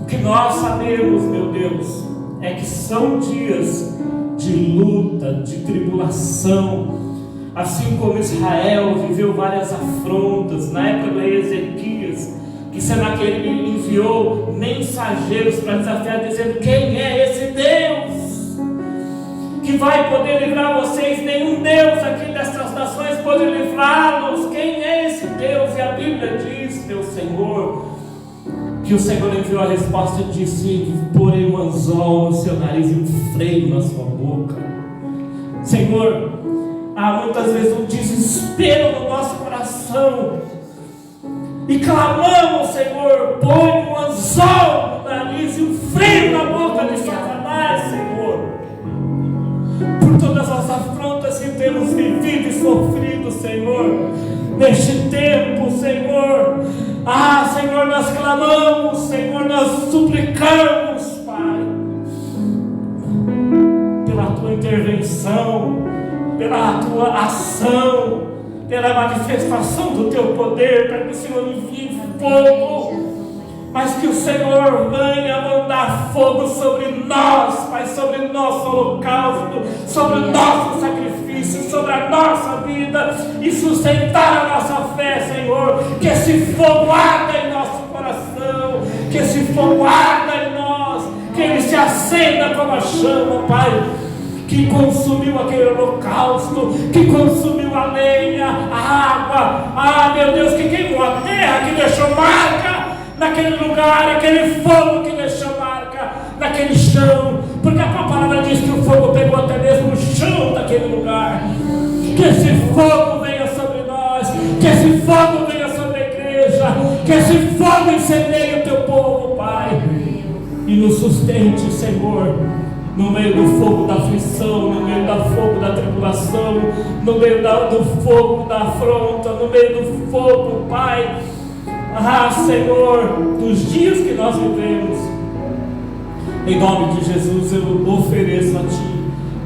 O que nós sabemos, meu Deus, é que são dias de luta, de tribulação. Assim como Israel viveu várias afrontas na época do rei Ezequias, que Senaqueribe enviou mensageiros para desafiar, dizendo: quem é esse Deus que vai poder livrar vocês? Nenhum Deus aqui dessas nações pode livrá-los. Quem é esse Deus? E a Bíblia diz, meu Senhor, que o Senhor enviou a resposta e disse: porei um anzol no seu nariz e um freio na sua boca. Senhor, há muitas vezes um desespero no nosso coração e clamamos, Senhor: põe um anzol no nariz e um freio na boca de Satanás, Senhor, por todas as afrontas que temos vivido e sofrido, Senhor, neste tempo, Senhor. Senhor, nós clamamos, Senhor, nós suplicamos, Pai, pela Tua intervenção, pela Tua ação, pela manifestação do Teu poder, para que o Senhor envie fogo, mas que o Senhor venha mandar fogo sobre nós, Pai, sobre o nosso holocausto, sobre o nosso sacrifício, sobre a nossa vida, e sustentar a nossa fé, Senhor. Que esse fogo arda em nosso coração, que esse fogo arda em nós, que ele se acenda como a chama, Pai, que consumiu aquele holocausto, que consumiu a lenha, a água, meu Deus, que queimou a terra, que deixou marca naquele lugar, aquele fogo que deixou marca naquele chão, porque a Tua palavra diz que o fogo pegou até mesmo o chão daquele lugar. Que esse fogo venha sobre nós, que esse fogo venha sobre a igreja, que esse fogo incendeie o Teu povo, Pai, e nos sustente, Senhor, no meio do fogo da aflição, no meio do fogo da tribulação, no meio do fogo da afronta, no meio do fogo, Pai, Senhor, dos dias que nós vivemos. Em nome de Jesus eu ofereço a Ti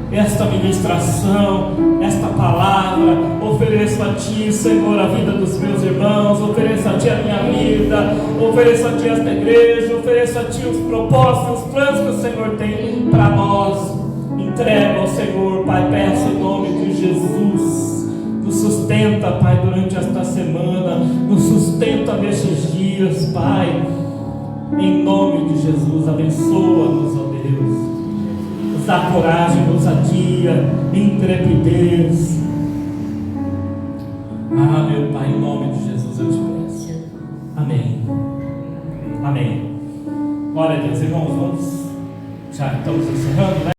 esta ministração, esta palavra, ofereço a Ti, Senhor, a vida dos meus irmãos, ofereço a Ti a minha vida, ofereço a Ti esta igreja, ofereço a Ti os propósitos, os planos que o Senhor tem para nós. Entrego ao Senhor, Pai, peço em nome de Jesus, nos sustenta, Pai, durante esta semana, nos sustenta nestes dias, Pai, em nome de Jesus. Abençoa-nos, ó Deus, nos dá coragem, ousadia, intrepidez. Meu Pai, em nome de Jesus eu te peço. Amém. Amém. Glória a Deus, irmãos, já estamos encerrando, né?